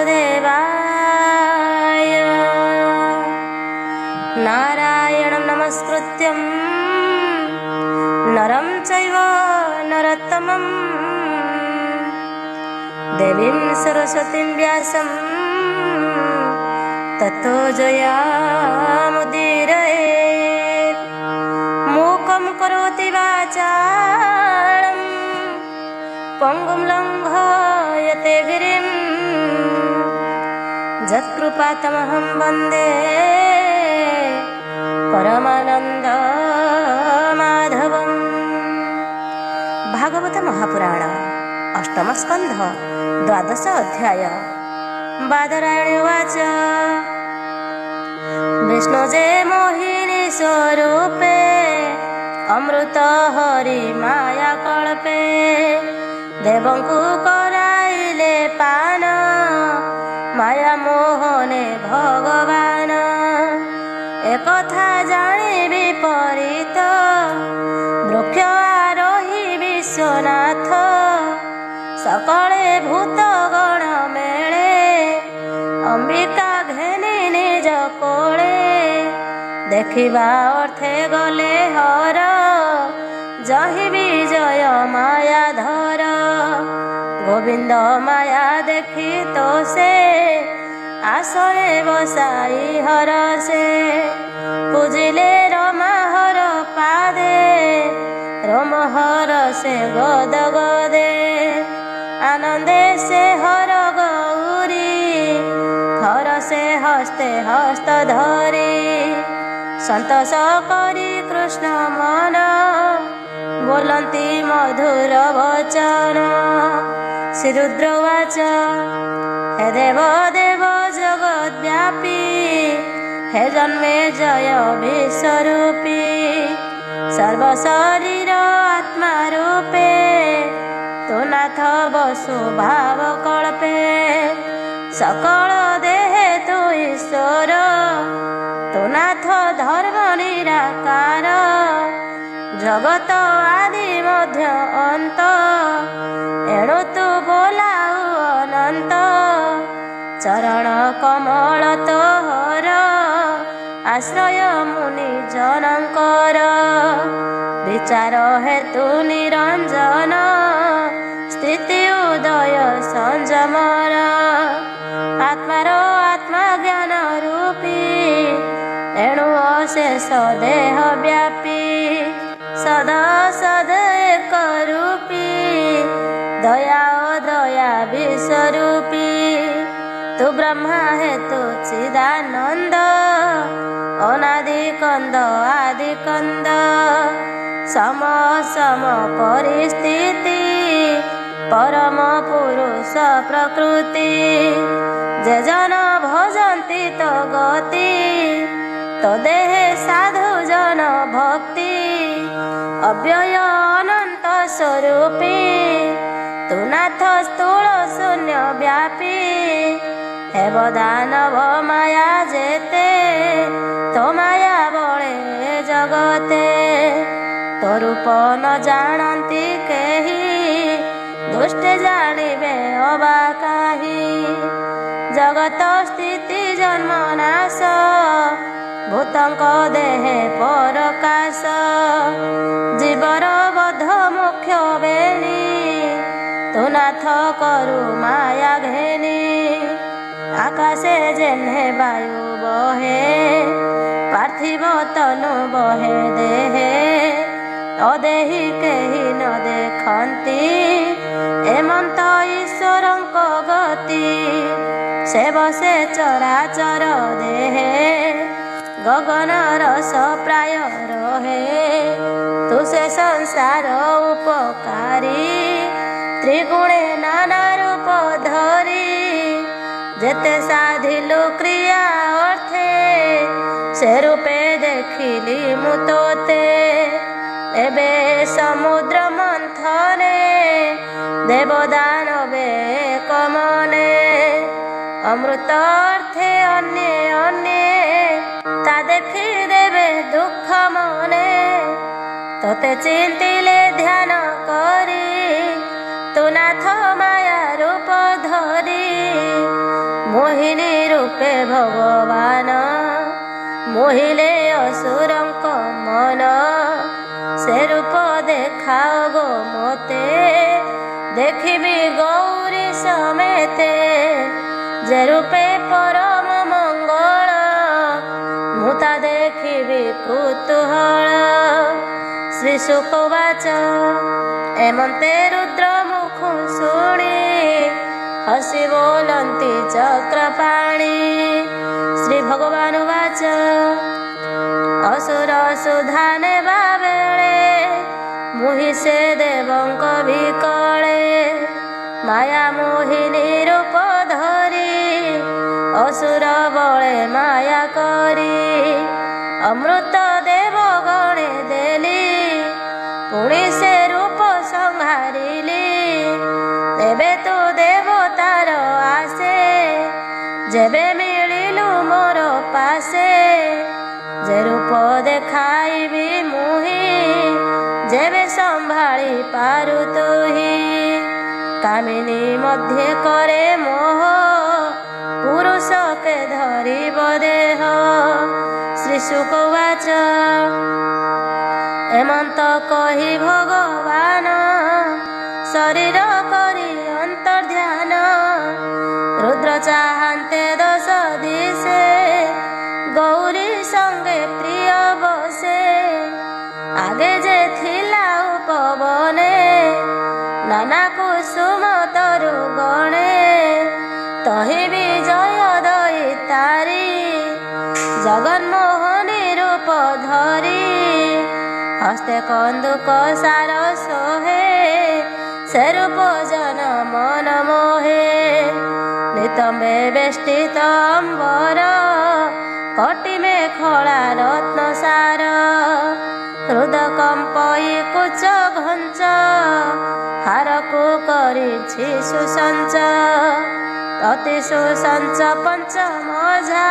वासुदेवाय। नारायणं नमस्कृत्यं नरं चैव नरोत्तमं देवीं सरस्वतीं व्यासं ततो जयामुदीरयेत्। मूकं करोति वाचालं पङ्गुं लङ्घयते गिरिं यत्कृपातमहं वन्दे परमानन्दमाधवम्। भागवत महापुराण अष्टम स्कंध द्वादश अध्याय। बादरायण उवाच विष्णुजे मोहिनी स्वरूपे अमृत हरि माया कल्पे देवंकु कराइले पान माया मोहने भगवान। एकथा जानी विपरीत वृक्ष आरोही विश्वनाथ सकले भूतगण मेले अंबिका घेनी निज कोले देखिबा अर्थे गले हर जहि विजय माया धर। गोविंद माया देखी तो से आसने बसाई हर से पूजिले रमा हर पादे रोमहर से गद गदे आनंदे से हर गौरी हर से हस्ते हस्त धरी संतोष करी कृष्ण मन बोलंती मधुर वचन। श्रीरुद्र उवाच हे देव देव जगद्व्यापी हे जन्मे जय विश्वरूपी सर्वशरीर आत्मा रूपे तु नाथ वसु भाव कल्पे सकल देहे तु ईश्वर तु नाथ धर्म निराकार जगत आदि मध्य अंत एणु तु बोलाऊ अनंत। चरण कमल तोहर आश्रय मुनि जनकर विचार हेतु निरंजन स्थिति उदय संयमन। आत्मार आत्मा ज्ञान रूपी एणु अशेष देह व्यापी सदा सद एक रूपी दया दया विश्वरूपी तु ब्रह्मा हेतु चिदानंद अनादि कंद आदि कंद सम सम परिस्थिति परम पुरुष प्रकृति जे जन भजन्ति तो गति तो देहे साधु जन भक्ति अव्यय अनंत स्वरूपी तु नाथ स्थूल शून्य व्यापी हेब दानव माया जेते तो माया बळे जगते तो रूप न जानती केही दुष्ट जानिबे अबा काहि। जगत स्थिति जन्म नाश भूतंक देहे परकाश जीवर बध मुख्य बेनी तु नाथ करु माया घेनी। आकाशे जेन्हे वायु बहे पार्थिव तनु बहे देहे अदेही केही न देखंती एमंत ईश्वरंक गति से बसे चराचर देहे गगन रस प्राय रहे तु से संसार उपकारी त्रिगुणे नाना रूप धरी जेते साधिलु क्रिया अर्थे से रूपे देखिली मु तोते। एबे समुद्र मंथने देवदानवे कमने अमृत अर्थे अन्य अन्य ता देखी देवे दुख मने तोते चिंतिले ध्यान करी तु नाथ माया रूप धरी ମୋହିନୀ ରୂପେ ଭଗବାନ ମୋହିଲେ ଅସୁରଙ୍କ ମନ। ସେ ରୂପ ଦେଖାଅ ଗୋ ମୋତେ ଦେଖିବି ଗୌରୀ ସಮೇତେ। ଯେ ରୂପେ ପରମ ମଙ୍ଗଳ ମୁଁ ତା ଦେଖିବି କୁତୁହଳ। ଶ୍ରୀ ଶୁକବାଚ ଏମନ୍ତେ ରୁଦ୍ର ମୁଖ ଶୁଣି ହସି ବୋଲନ୍ତି ଚକ୍ରପାଣି। ଶ୍ରୀ ଭଗବାନ ବାଚ ଅସୁର ସୁଧା ନେବା ବେଳେ ମୁହିଁ ସେ ଦେବଙ୍କ ବିକଳେ। ମାୟା ମୋହିନୀ ରୂପ ଧରି ଅସୁର ବଳେ ମାୟା କରି। ଅମୃତ ଦେବ ଗଣେ ଦେଲି ପୁଣି ସେ ରୂପ ସଂହାରିଲି। ଏବେ ତୁ ଦେବତାର ଆସେ ଯେବେ ମିଳିଲୁ ମୋର ପାଶେ। ଯେ ରୂପ ଦେଖାଇବି ମୁହିଁ ଯେବେ ସମ୍ଭାଳି ପାରୁ ତୁହି। କାମିନୀ ମଧ୍ୟେ କରେ ମୋହ ପୁରୁଷ କେ ଧରିବ ଦେହ। ଶ୍ରୀ ଶୁକବାଚ ଏମନ୍ତ କହି ଭଗବାନ ଶରୀର କରି ଅନ୍ତର୍ଧ୍ୟାନ। ରୁଦ୍ର ଚାହାନ୍ତେ ଦଶ ଦିଶେ ଗୌରୀ ସଙ୍ଗେ ପ୍ରିୟ ବସେ। ଆଗେ ଯେ ଥିଲା ଉପବନେ ନାନା କୁସୁମ ତରୁ ଗଣେ। ତହି ବିଜୟ ଦଇ ତାରି ଜଗନ୍ମୋହନୀ ରୂପ ଧରି। ହସ୍ତେ କନ୍ଦୁକ ସାର ସୋହେ ସେ ରୂପ ଜନ ମନ ମୋହେ। ନିତମ୍ବେ ବେଷ୍ଟିତ ଅମ୍ବର କଟି ମେଖଳା ରତ୍ନ ସାର। ହୃଦ କମ୍ପଇ କୁଚ ଘଞ୍ଚ ହାରକୁ କରିଛି ସୁସଞ୍ଚ। ଅତି ସୁସଞ୍ଚ ପଞ୍ଚମଝା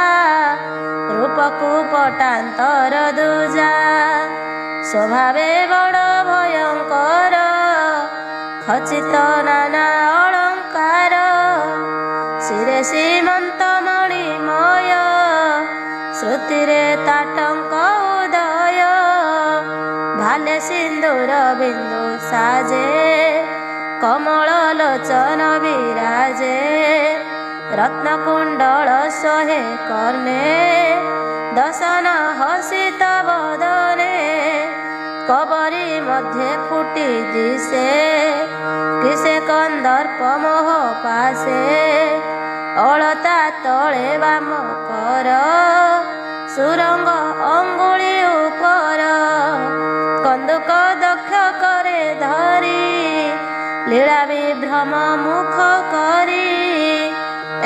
ରୂପକୁ ପଟାନ୍ତର ଦୁଜା। ସ୍ୱଭାବେ ବଡ଼ ଭୟଙ୍କର ଖଚିତ ନାନା ଅଳଙ୍କାର। ଶିରେ ସୀମନ୍ତ ମଣିମୟ ଶ୍ରୁତିରେ ତାଟଙ୍କ ଉଦୟ। ଭାଲେ ସିନ୍ଦୁର ବିନ୍ଦୁ ସାଜେ କମଳ ଲୋଚନ ବିରାଜେ। ରତ୍ନକୁଣ୍ଡଳ ଶୋହେ କର୍ଣ୍ଣେ ଦଶନ ହସିତ ବଦନେ। କବରୀ ମଧ୍ୟେ ଫୁଟି ଦିଶେ କିସେ କନ୍ଦର୍ପ ମୋହ ପାଶେ। ଅଳତା ତଳେ ବାମ କର ସୁରଙ୍ଗ ଅଙ୍ଗୁଳି ଉପର। କନ୍ଦୁକ ଦକ୍ଷ କରେ ଧରି ଲୀଳା ବିଭ୍ରମ ମୁଖ କରି।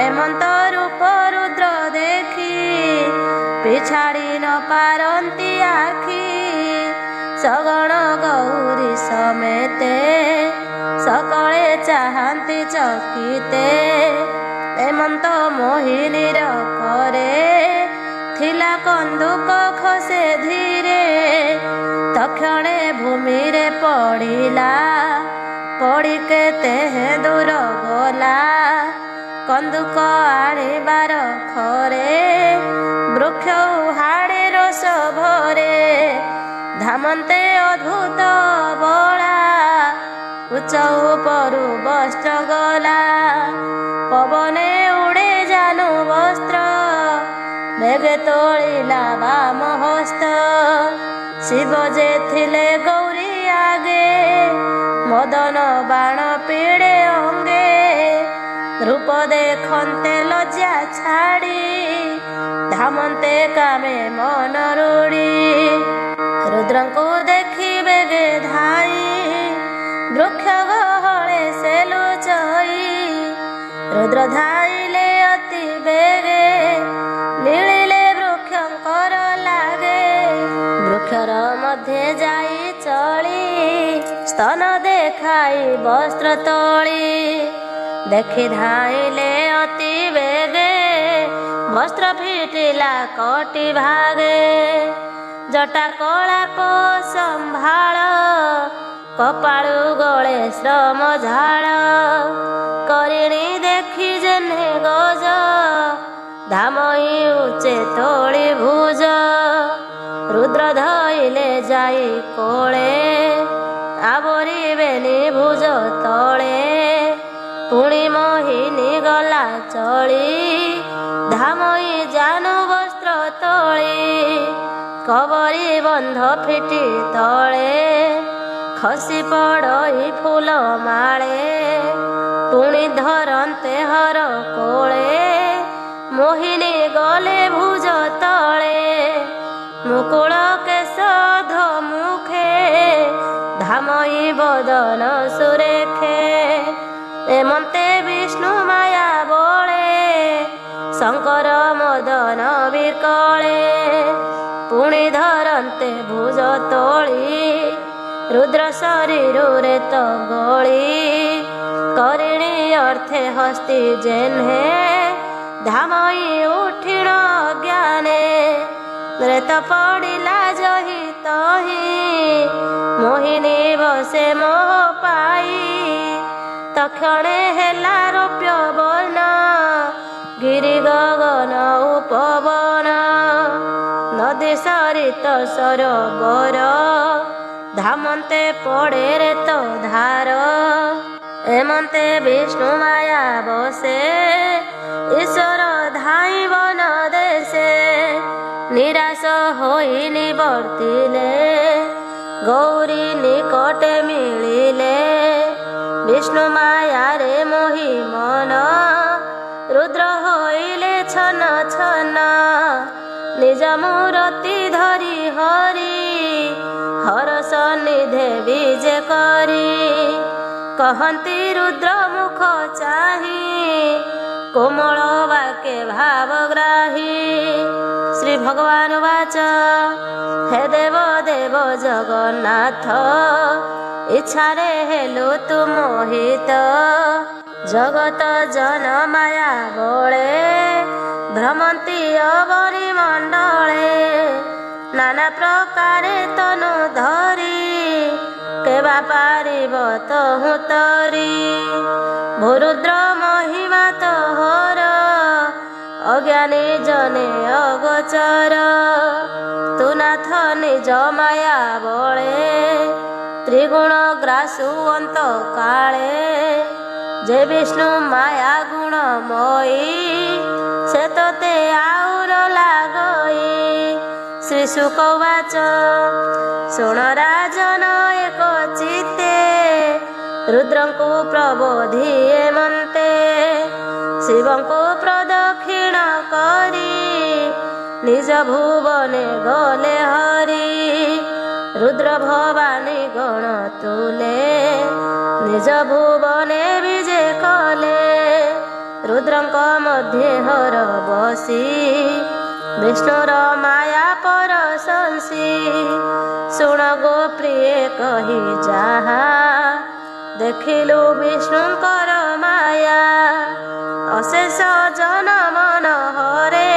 ଏମନ୍ତ ରୂପ ରୁଦ୍ର ଦେଖି ପିଛାଡ଼ି ନ ପାରନ୍ତି ଆଖି। ସଗଣ ଗୌରୀ ସಮೇତେ ସକଳେ ଚାହାନ୍ତି ଚକିତେ। ଏମନ୍ତ ମୋହିନୀର କରେ ଥିଲା କନ୍ଦୁକ ଖସେ ଧୀରେ। ତକ୍ଷଣେ ଭୂମିରେ ପଡ଼ିଲା ପଡ଼ି କେତେ ଦୂର ଗଲା। କନ୍ଦୁକ ଆଣିବାର ଖରେ ବୃକ୍ଷ ହାଡ଼େ ରୋଷ ଭରେ। ଧାମନ୍ତେ ଅଦ୍ଭୁତ ବଳା ଉଚ୍ଚ ଉପରୁ ବସ୍ତ୍ର ଗଲା। ପବନେ ଉଡ଼େ ଜାନୁ ବସ୍ତ୍ର ବେଗେ ତୋଳିଲା ବାମ ହସ୍ତ। ଶିବ ଯେ ଥିଲେ ଗୌରୀ ଆଗେ ମଦନ ବାଣ ପିଡ଼େ ଅଙ୍ଗେ। ରୂପ ଦେଖନ୍ତେ ଲଜ୍ଜା ଛାଡ଼ି ଧାମନ୍ତେ କାମେ ମନ ରୁଡ଼ି। ରୁଦ୍ରଙ୍କୁ ଦେଖି ବେଗେ ଧାଇ ବୃକ୍ଷ ଗହଳେ ସେ ଲୁଚଇ। ରୁଦ୍ର ଧାଇଲେ ଅତି ବେଗେ ମିଳିଲେ ବୃକ୍ଷଙ୍କର ଲାଗେ। ବୃକ୍ଷର ମଧ୍ୟେ ଯାଇ ଚଳି ସ୍ତନ ଦେଖାଇ ବସ୍ତ୍ର ତଳି। ଦେଖି ଧାଇଲେ ଅତି ବେଗେ ବସ୍ତ୍ର ଫିଟିଲା କଟି ଭାଗେ। ଜଟା କଳାପ ସମ୍ଭାଳ କପାଳୁ ଗଳେ ଶ୍ରମ ଝାଳ। କରିଣି ଦେଖି ଯେହ୍ନେ ଗଜ ଧାମଇ ଉଚ୍ଚେ ତୋଳି ଭୁଜ ରୁଦ୍ର ଧଇଲେ ଯାଇ କୋଳେ ଆବରିବେନି ଭୁଜ ତଳେ ପୁଣି ମୋହିନୀ ଗଲା ଚଳି ଧାମଇ ଜାନୁ ବସ୍ତ୍ର ତଳେ କବରୀ ବନ୍ଧ ଫିଟି ତଳେ ଖସି ପଡ଼ଇ ଫୁଲ ମାଳେ ପୁଣି ଧରନ୍ତେ ହର କୋଳେ ମୋହିନୀ ଗଲେ ଭୁଜ ତଳେ ମୁକୁଳ କେଶ ଧମୁଖେ ଧାମଇ ବଦନ ସୁରେଖେ ଏମନ୍ତେ ବିଷ୍ଣୁ ମାୟା ବଳେ ଶଙ୍କର ମଦନ ବିକଳେ ପୁଣି ଧରନ୍ତେ ଭୁଜ ତୋଳି ରୁଦ୍ର ଶରୀରରେ ତ ଗଳି କରିଣୀ ଅର୍ଥେ ହସ୍ତି ଜେହ୍ନେ ଧାମଇ ଉଠିଣ ଜ୍ଞାନେ ରେତ ପଡ଼ିଲା ଜହି ତହି ମୋହିନୀ ବସେ ମୋହ ପାଇ ତକ୍ଷଣେ ହେଲା ରୌପ୍ୟ ବର୍ଣ୍ଣ ଗିରି ଗଗନ ଉପବନ ନଦୀ ସରିତ ସରୋବର ଧାମନ୍ତେ ପଡ଼େ ରେତ ଧାର ଏମନ୍ତେ ବିଷ୍ଣୁ ମାୟା ବସେ ଈଶ୍ୱର ଧାଇ ବନ ଦେଶେ ନିରାଶ ହୋଇ ନିବର୍ତ୍ତିଲେ ଗୌରୀ ନିକଟେ ମିଳିଲେ ବିଷ୍ଣୁ ମାୟାରେ ମୋହି ମନ ରୁଦ୍ର ହୋଇଲେ ଛନ ଛନ ନିଜ ମୂରତି ଧରି ହରି ହରସ ନିଧେ ବିଜେ କରି କହନ୍ତି ରୁଦ୍ର ମୁଖ ଚାହିଁ କୋମଳ ବାକେ ଭାବଗ୍ରାହୀ ଶ୍ରୀ ଭଗବାନ ବାଚ ହେ ଦେବ ଦେବ ଜଗନ୍ନାଥ ଇଚ୍ଛାରେ ହେଲୁ ତୁ ମୋହିତ ଜଗତ ଜନ ମାୟା ବଳେ ଭ୍ରମନ୍ତି ଅବରି ମଣ୍ଡଳେ ନାନା ପ୍ରକାରେ ତନୁ ଧରି କେବା ପାରିବ ତହୁଁ ତରି ଭୂରୁଦ୍ର ମହିମା ତୋହର ଅଜ୍ଞାନୀ ଜନେ ଅଗୋଚର ତୁ ନାଥ ନିଜ ମାୟା ବଳେ ତ୍ରିଗୁଣ ଗ୍ରାସୁ ଅନ୍ତ କାଳେ ଯେ ବିଷ୍ଣୁ ମାୟା ଗୁଣମୟୀ ସେ ତୋତେ ଆଉ ନ ଲାଗଇ ଶ୍ରୀ ଶୁକ ବାଚ ଶୁଣ ରାଜନ ଏକ ଚିତ୍ତେ ରୁଦ୍ରଙ୍କୁ ପ୍ରବୋଧି ଏମନ୍ତେ ଶିବଙ୍କୁ ପ୍ରଦକ୍ଷିଣ କରି ନିଜ ଭୁବନେ ଗଲେ ହରି ରୁଦ୍ର ଭବାନୀ ଗଣ ତୁଲେ ନିଜ ଭୁବନେ ବିଜେ କଲେ ରୁଦ୍ରଙ୍କ ମଧ୍ୟେ ହର ବସି ବିଷ୍ଣୁର ମାୟା ପରଶଂସି ଶୁଣ ଗୋ ପ୍ରିୟ କହି ଯାହା ଦେଖିଲୁ ବିଷ୍ଣୁଙ୍କର ମାୟା ଅଶେଷ ଜନ ମନ ହରେ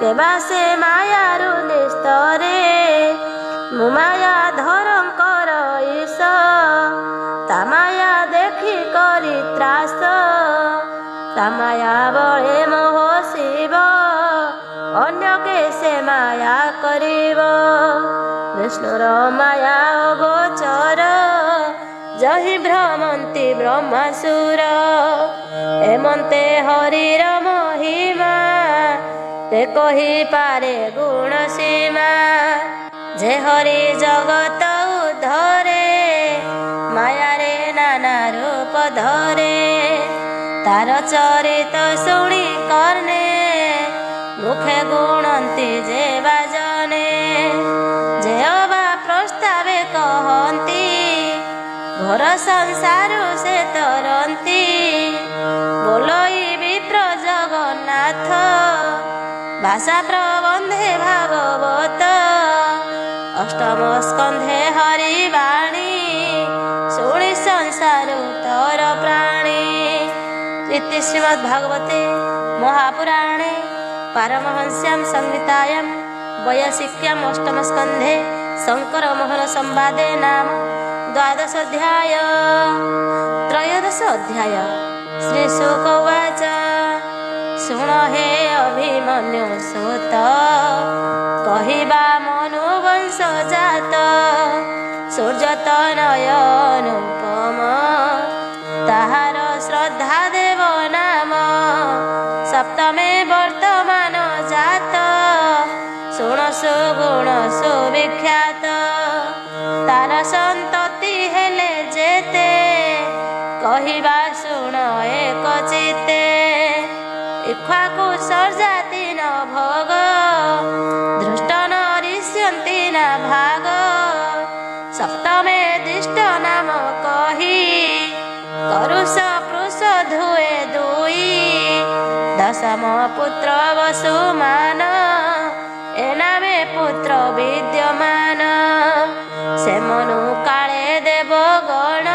କେବା ସେ ମାୟାରୁ ନିସ୍ତରେ ମୁଁ ମାୟା ଧରଙ୍କର ଈଶ ତା ମାୟା ଦେଖି କରି ତ୍ରାସ ତା ମାୟା ବଳେ ମୋହ ଶିବ ଅନ୍ୟ କେ ସେ ମାୟା କରିବ ବିଷ୍ଣୁର ମାୟା ଅଗୋଚର ଜହି ଭ୍ରମନ୍ତି ବ୍ରହ୍ମାସୁର ଏମନ୍ତେ ହରିର ମହିମା ସେ କହିପାରେ ଗୁଣ ସୀମା ଯେ ହରି ଜଗତ ଉଦ୍ଧରେ ମାୟାରେ ନାନା ରୂପ ଧରେ ତାର ଚରିତ ଶୁଣି କର୍ଣ୍ଣେ ମୁଖେ ଗୁଣନ୍ତି ଯେ ବାଜନେ ଯେ ଅବା ପ୍ରସ୍ତାବେ କହନ୍ତି ଘୋର ସଂସାରୁ ସେ ତରନ୍ତି ବୋଲଇ ବିପ୍ର ଜଗନ୍ନାଥ ଭାଷା ପ୍ରବନ୍ଧେ ଭାଗବତ ଅଷ୍ଟମ ସ୍କନ୍ଧେ ହରିବାଣୀ ଶୁଣି ସଂସାରୁ ତର ପ୍ରାଣୀ ଇତି ଶ୍ରୀମଦ୍ ଭାଗବତେ ମହାପୁରାଣେ ପାରମହଂସ୍ୟାಂ ସଂହିତାୟାಂ ବୈୟାସିକ୍ୟାಂ ଅଷ୍ଟମ ସ୍କନ୍ଧେ ଶଙ୍କର ମୋହନ ସମ୍ବାଦେ ନାମ ଦ୍ୱାଦଶ ଅଧ୍ୟାୟ ତ୍ରୟୋଦଶ ଅଧ୍ୟାୟ ଶ୍ରୀ ଶୁକ ଉବାଚ ଶୁଣ ହେ ଅଭିମନ୍ୟୁ ସୁତ କହିବା ମନୁବଂଶ ଜାତ ସୂର୍ଯ୍ୟତନୟ ଅନୁପମ ତାହାର ଶ୍ରଦ୍ଧା ଦେବ ନାମ ସପ୍ତମେ ବର୍ତ୍ତମାନ ଜାତ ଶୁଣ ସୁଗୁଣ ସୁବିଖ୍ୟାତ ତାର ସନ୍ତତି ହେଲେ ଯେତେ କହିବା ଶୁଣ ଏକ ଚିତେ ଇକ୍ଷ୍ୱାକୁ ସର୍ଜାତି ନ ଭୋଗ ଧୃଷ୍ଟ ନରିଷ୍ୟନ୍ତି ନା ଭାଗ ସପ୍ତମେ ଦିଷ୍ଟ ନାମ କହି କରୁଷ ପୃଷ ଧୁଏ ଦୁଇ ଦଶମ ପୁତ୍ର ବସୁମାନ ଏ ନାମେ ପୁତ୍ର ବିଦ୍ୟମାନ ସେମନୁ କାଳେ ଦେବ ଗଣ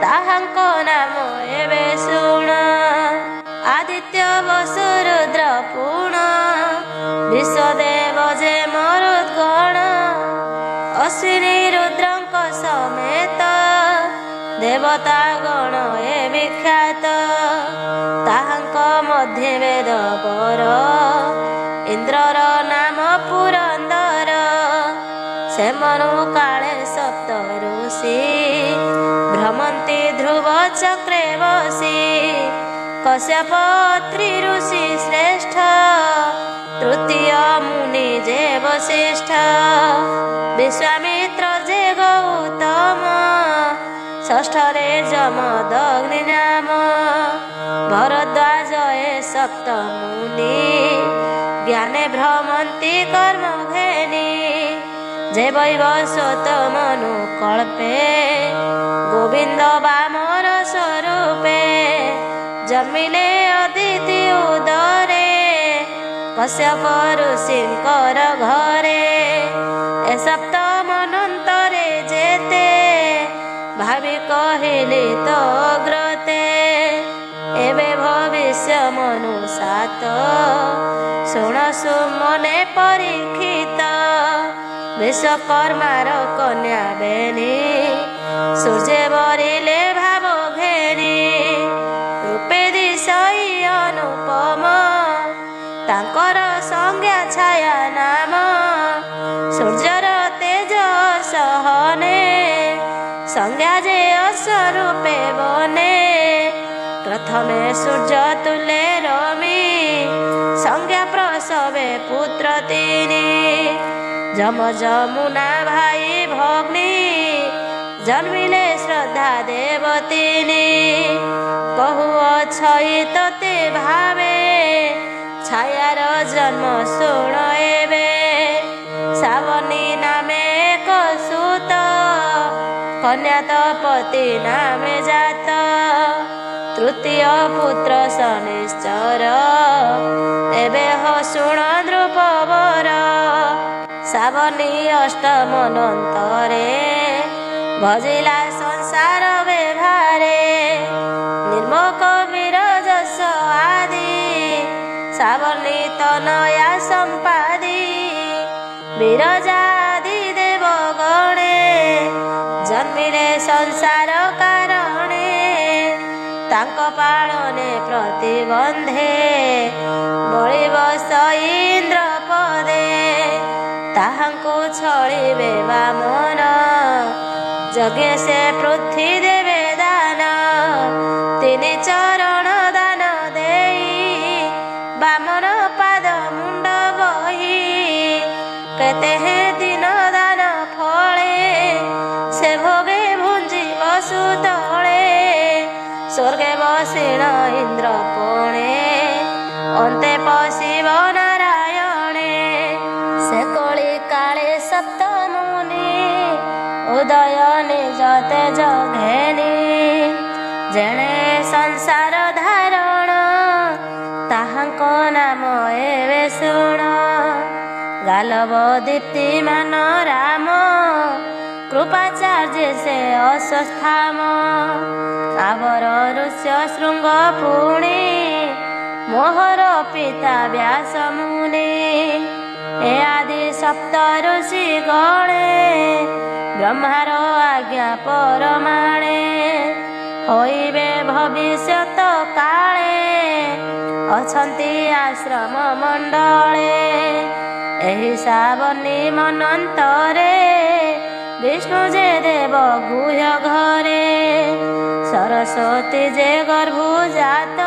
ତାହାଙ୍କ ନାମ ଏବେ ଶୁଣ ଆଦିତ୍ୟ ବସୁ ରୁଦ୍ର ପୁଣ ବିଶ୍ୱଦେବ ଯେ ମରୁଦ୍ଗଣ ଅଶ୍ୱିନୀ ରୁଦ୍ରଙ୍କ ସಮೇତ ଦେବତା ଗଣ ଏ ବିଖ୍ୟାତ ତାହାଙ୍କ ମଧ୍ୟରେ ବେଦ ପର ଇନ୍ଦ୍ରର ନାମ ପୁରନ୍ଦର ସେମନୁ କାଳେ ସପ୍ତ ଋଷି ଭ୍ରମନ୍ତି ଧ୍ରୁବ ଚକ୍ରେ ବସି କଶ୍ୟପ ଅତ୍ରି ଋଷି ଶ୍ରେଷ୍ଠ ତୃତୀୟ ମୁନି ଯେ ବଶିଷ୍ଠ ବିଶ୍ୱାମିତ୍ର ଯେ ଗୌତମ ଷଷ୍ଠରେ ଯମଦଗ୍ନି ନାମ ଭରଦ୍ୱାଜ ଏ ସପ୍ତ ମୁନି ଜ୍ଞାନେ ଭ୍ରମନ୍ତି କର୍ମ ଘେନି ଯେ ବୈବସ୍ୱତ ମନୁ କଳ୍ପେ ଗୋବିନ୍ଦ ବାମନ ସ୍ୱରୂପେ ଜନ୍ମିଲେ ଅଦିତି ଉଦରେ କଶ୍ୟପ ଋଷିଙ୍କର ଘରେ ଏ ସପ୍ତ ମନନ୍ତରେ ଯେତେ ଭାବି କହିଲି ତ ଅଗ୍ରତେ ଏବେ ଭବିଷ୍ୟ ମନୁ ସାତ ଶୁଣ ସୁମନେ ପରୀକ୍ଷିତ ବିଶ୍ୱକର୍ମାର କନ୍ୟା ବେନି ସୂର୍ଯ୍ୟ ବରିଲେ ଭାବ ଘେନି ରୂପେ ଦିଶଇ ଅନୁପମ ତାଙ୍କର ସଂଜ୍ଞା ଛାୟା ନାମ ସୂର୍ଯ୍ୟର ତେଜ ସହନେ ସଂଜ୍ଞା ଯେ ଅସ୍ୱରୂପେ ବନେ ପ୍ରଥମେ ସୂର୍ଯ୍ୟ ତୁଲେ ରମି ସଂଜ୍ଞା ପ୍ରସବେ ପୁତ୍ର ତିନି ଯମ ଯମୁନା ଭାଇ ଭଗ୍ନି ଜନ୍ମିଲେ ଶ୍ରଦ୍ଧା ଦେବତିନି କହୁଅଛଇ ତତେ ଭାବେ ଛାୟାର ଜନ୍ମ ଶୁଣ ଏବେ ଶ୍ରାବଣୀ ନାମେ ଏକ ସୁତ କନ୍ୟା ତପତି ନାମେ ଜାତ ତୃତୀୟ ପୁତ୍ର ଶନିଶ୍ଚର ଏବେ ହୋ ଶୁଣ ନୃପବର ଶ୍ରାବଣୀ ଅଷ୍ଟମନନ୍ତରେ ଭଜିଲା ସଂସାର ବ୍ୟବହାରେ ନିର୍ମୋକ ବୀର ଯଶ ଆଦି ଶ୍ରାବଣୀ ତନୟା ସମ୍ପାଦି ବିରଜାଦି ଦେବ ଗଣେ ଜନ୍ମିଲେ ସଂସାର କାରଣେ ତାଙ୍କ ପାଳନେ ପ୍ରତିବନ୍ଧେ ବଳିବ ଇନ୍ଦ୍ର ପଦେ ତାହାଙ୍କୁ ଛଳିବେ ବାମନ ଯଜ୍ଞ ସେ ପୃଥ୍ୱୀ ଦେବେ ଦାନ ତିନି ଚରଣ ଦାନ ଦେଇ ବାମନ ପାଦ ମୁଣ୍ଡ ବହି କେତେ ହେ ଦିନ ଦାନ ଫଳେ ସେ ଭୋଗେ ଭୁଞ୍ଜି ବସୁ ତଳେ ସ୍ୱର୍ଗେ ବସିଣ ଇନ୍ଦ୍ର ପଣେ ଅନ୍ତେ ପଶିବ ନାରାୟଣେ ସେ କଳି କାଳେ ସପ୍ତ ମୁନି ଉଦୟ ନିଜ ତେଜ ଘେନି ଯେଣେ ସଂସାର ଧାରଣ ତାହାଙ୍କ ନାମ ଏବେ ଶୁଣ ଗାଲବ ଦୀପ୍ତିମାନ ରାମ କୃପାଚାର୍ଯ୍ୟ ସେ ଅଶ୍ୱତ୍ଥାମ ଆବର ଋଷ୍ୟ ଶୃଙ୍ଗ ପୁଣି ମୋହର ପିତା ବ୍ୟାସ ମୁନି ଏ ଆଦି ସପ୍ତ ଋଷି ଗଣେ ବ୍ରହ୍ମାର ଆଜ୍ଞା ପରମାଣେ ହୋଇବେ ଭବିଷ୍ୟତ କାଳେ ଅଛନ୍ତି ଆଶ୍ରମ ମଣ୍ଡଳେ। ଏହି ଶ୍ରାବଣୀ ମନନ୍ତରେ ବିଷ୍ଣୁ ଯେ ଦେବ ଗୁହ୍ୟ ଘରେ। ସରସ୍ୱତୀ ଯେ ଗର୍ଭଜାତ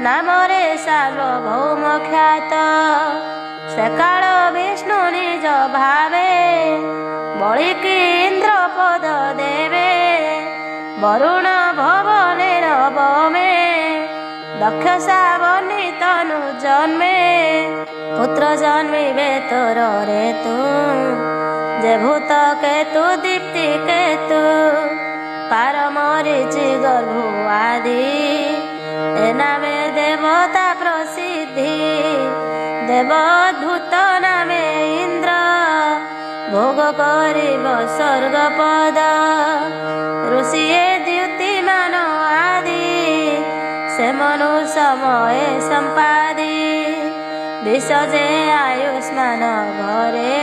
ନାମରେ ସାର୍ବଭୌମ ଖ୍ୟାତ। ସେ କାଳ ବିଷ୍ଣୁ ନିଜ ଭାବେ ବଳିକି ଇନ୍ଦ୍ର ପଦ ଦେବେ। ବରୁଣ ଭବନେ ନବମେ ଦକ୍ଷ ଶ୍ରାବଣୀ ତନୁ ଜନ୍ମେ। ପୁତ୍ର ଜନ୍ମିବେ ତୋର ରେ ତୁ ଯେ ଭୂତ କେତୁ ଦୀପ୍ତି କେତୁ। ପାର ମରିଚି ଗର୍ଭୁ ଆଦି ଏ ନାମେ ଦେବତା ପ୍ରସିଦ୍ଧି। ଦେବ ଅଦ୍ଭୁତ ନାମେ ଇନ୍ଦ୍ର ଭୋଗ କରିବ ସ୍ୱର୍ଗ ପଦ। ଋଷିଏ ଦ୍ୟୁତିମାନ ଆଦି ସେ ମନୁ ସମୟେ ସମ୍ପାଦି। ବିଷ ଯେ ଆୟୁଷ୍ମାନ ଘରେ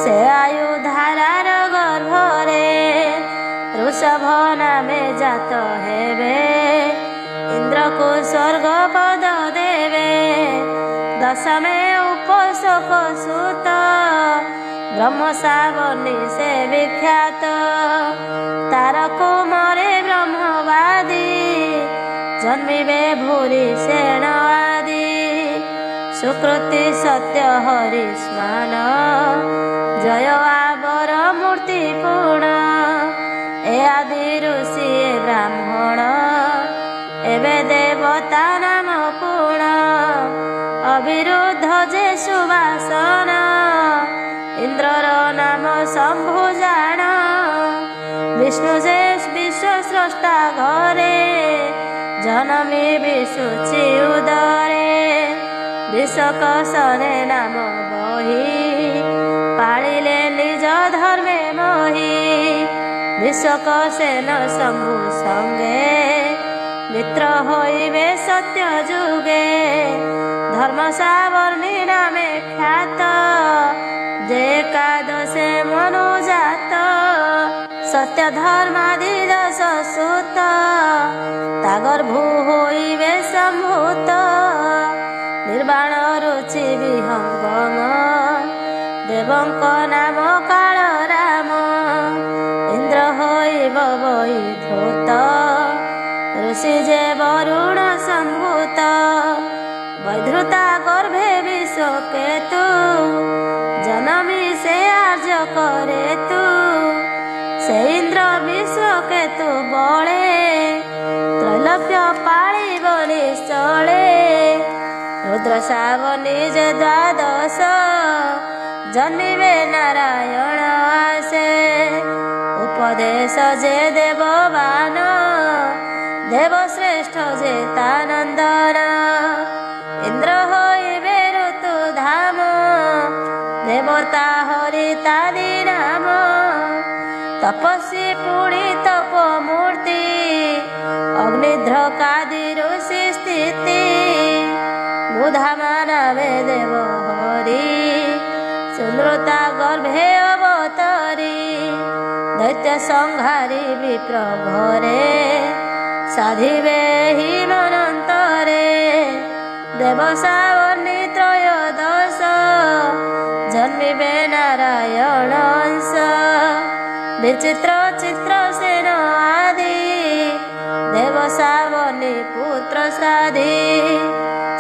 ସେ ଆୟୁ ଧାରାର ଗର୍ଭରେ। ଋଷଭ ନାମେ ଜାତ ହେବେ ଇନ୍ଦ୍ରକୁ ସ୍ୱର୍ଗ ପଦ ଦେବେ। ଦଶମେ ଉପଶୋକ ସୁତ ବ୍ରହ୍ମ ଶ୍ରାବଣୀ ସେ ବିଖ୍ୟାତ। ତାରକୁ ମରେ ବ୍ରହ୍ମବାଦୀ ଜନ୍ମିବେ ଭୂରି ସେଣ ଆଦି। ସୁକୃତି ସତ୍ୟ ହରି ସ୍ମାନ ଜୟ ଆବର ମୂର୍ତ୍ତି ପୁଣ। ଏ ଆଦି ଋଷି ଏ ବ୍ରାହ୍ମଣ ଏବେ ଦେବତା ନାମ ପୁଣ। ଅବିରୁଦ୍ଧ ଯେ ସୁବାସନ ଇନ୍ଦ୍ରର ନାମ ଶମ୍ଭୁ ଜାଣ। ବିଷ୍ଣୁ ଯେ ବିଶ୍ୱ ସ୍ରଷ୍ଟା ଘରେ ଜନମି ବିଶୁଚି ଉଦରେ। ବିଶ୍ୱକସନେ ନାମ ବହି ପାଳିଲେ ନିଜ ଧର୍ମେ ମହି। ବିଶ୍ୱକସେନ ଶମ୍ଭୁ ସଙ୍ଗେ ମିତ୍ର ହୋଇବେ ସତ୍ୟ ଯୁଗେ। ଧର୍ମ ଶ୍ରାବଣୀ নামে খ্যাত যে একাদশে মনুজাত। সত্য ধর্মাদি দশ সুত তা গর্ভু হইবে সম্ভূত। নির্বাণ রুচি বিহঙ্গম দেবঙ্ক নাম কাল রাম। ইন্দ্র হইব বৈধূত ঋষি যে বরুণ সম্ভূত। বৈধৃতা গর্ভে বিশ্বকেতু জনমী সে আর্য করে তু। সে ইন্দ্র বিশ্বকেতু বলে ত্রৈলোক্য পাଳିব নিশ্চলে। রুদ্র শ্রাবণী যে দ্বাদশ জন্মিবে নারায়ণ আসে। উপদেশ যে দেববান দেবশ্রেষ্ঠ যে তানন্দন। ইন্দ্র হইবে ঋতু ধাম দেবতা হরি তারি নাম। তপস্বী পুণি তপ মূর্তি অগ্নিধ্র কাদি ঋষি স্থিতি। বুধামা নামে দেব হরি সুন্দরতা গর্ভে অবতরি। দৈত্য সংহারি বিপ্র ঘরে সাধিবে হি মনন্তরে। দেব শ্রাবণী ত্রয়োদশ জন্মিবে নারায়ণ অংশ। বিচিত্র চিত্র সেন আদি দেব শ্রাবণী পুত্র শ্রাদ্ধি।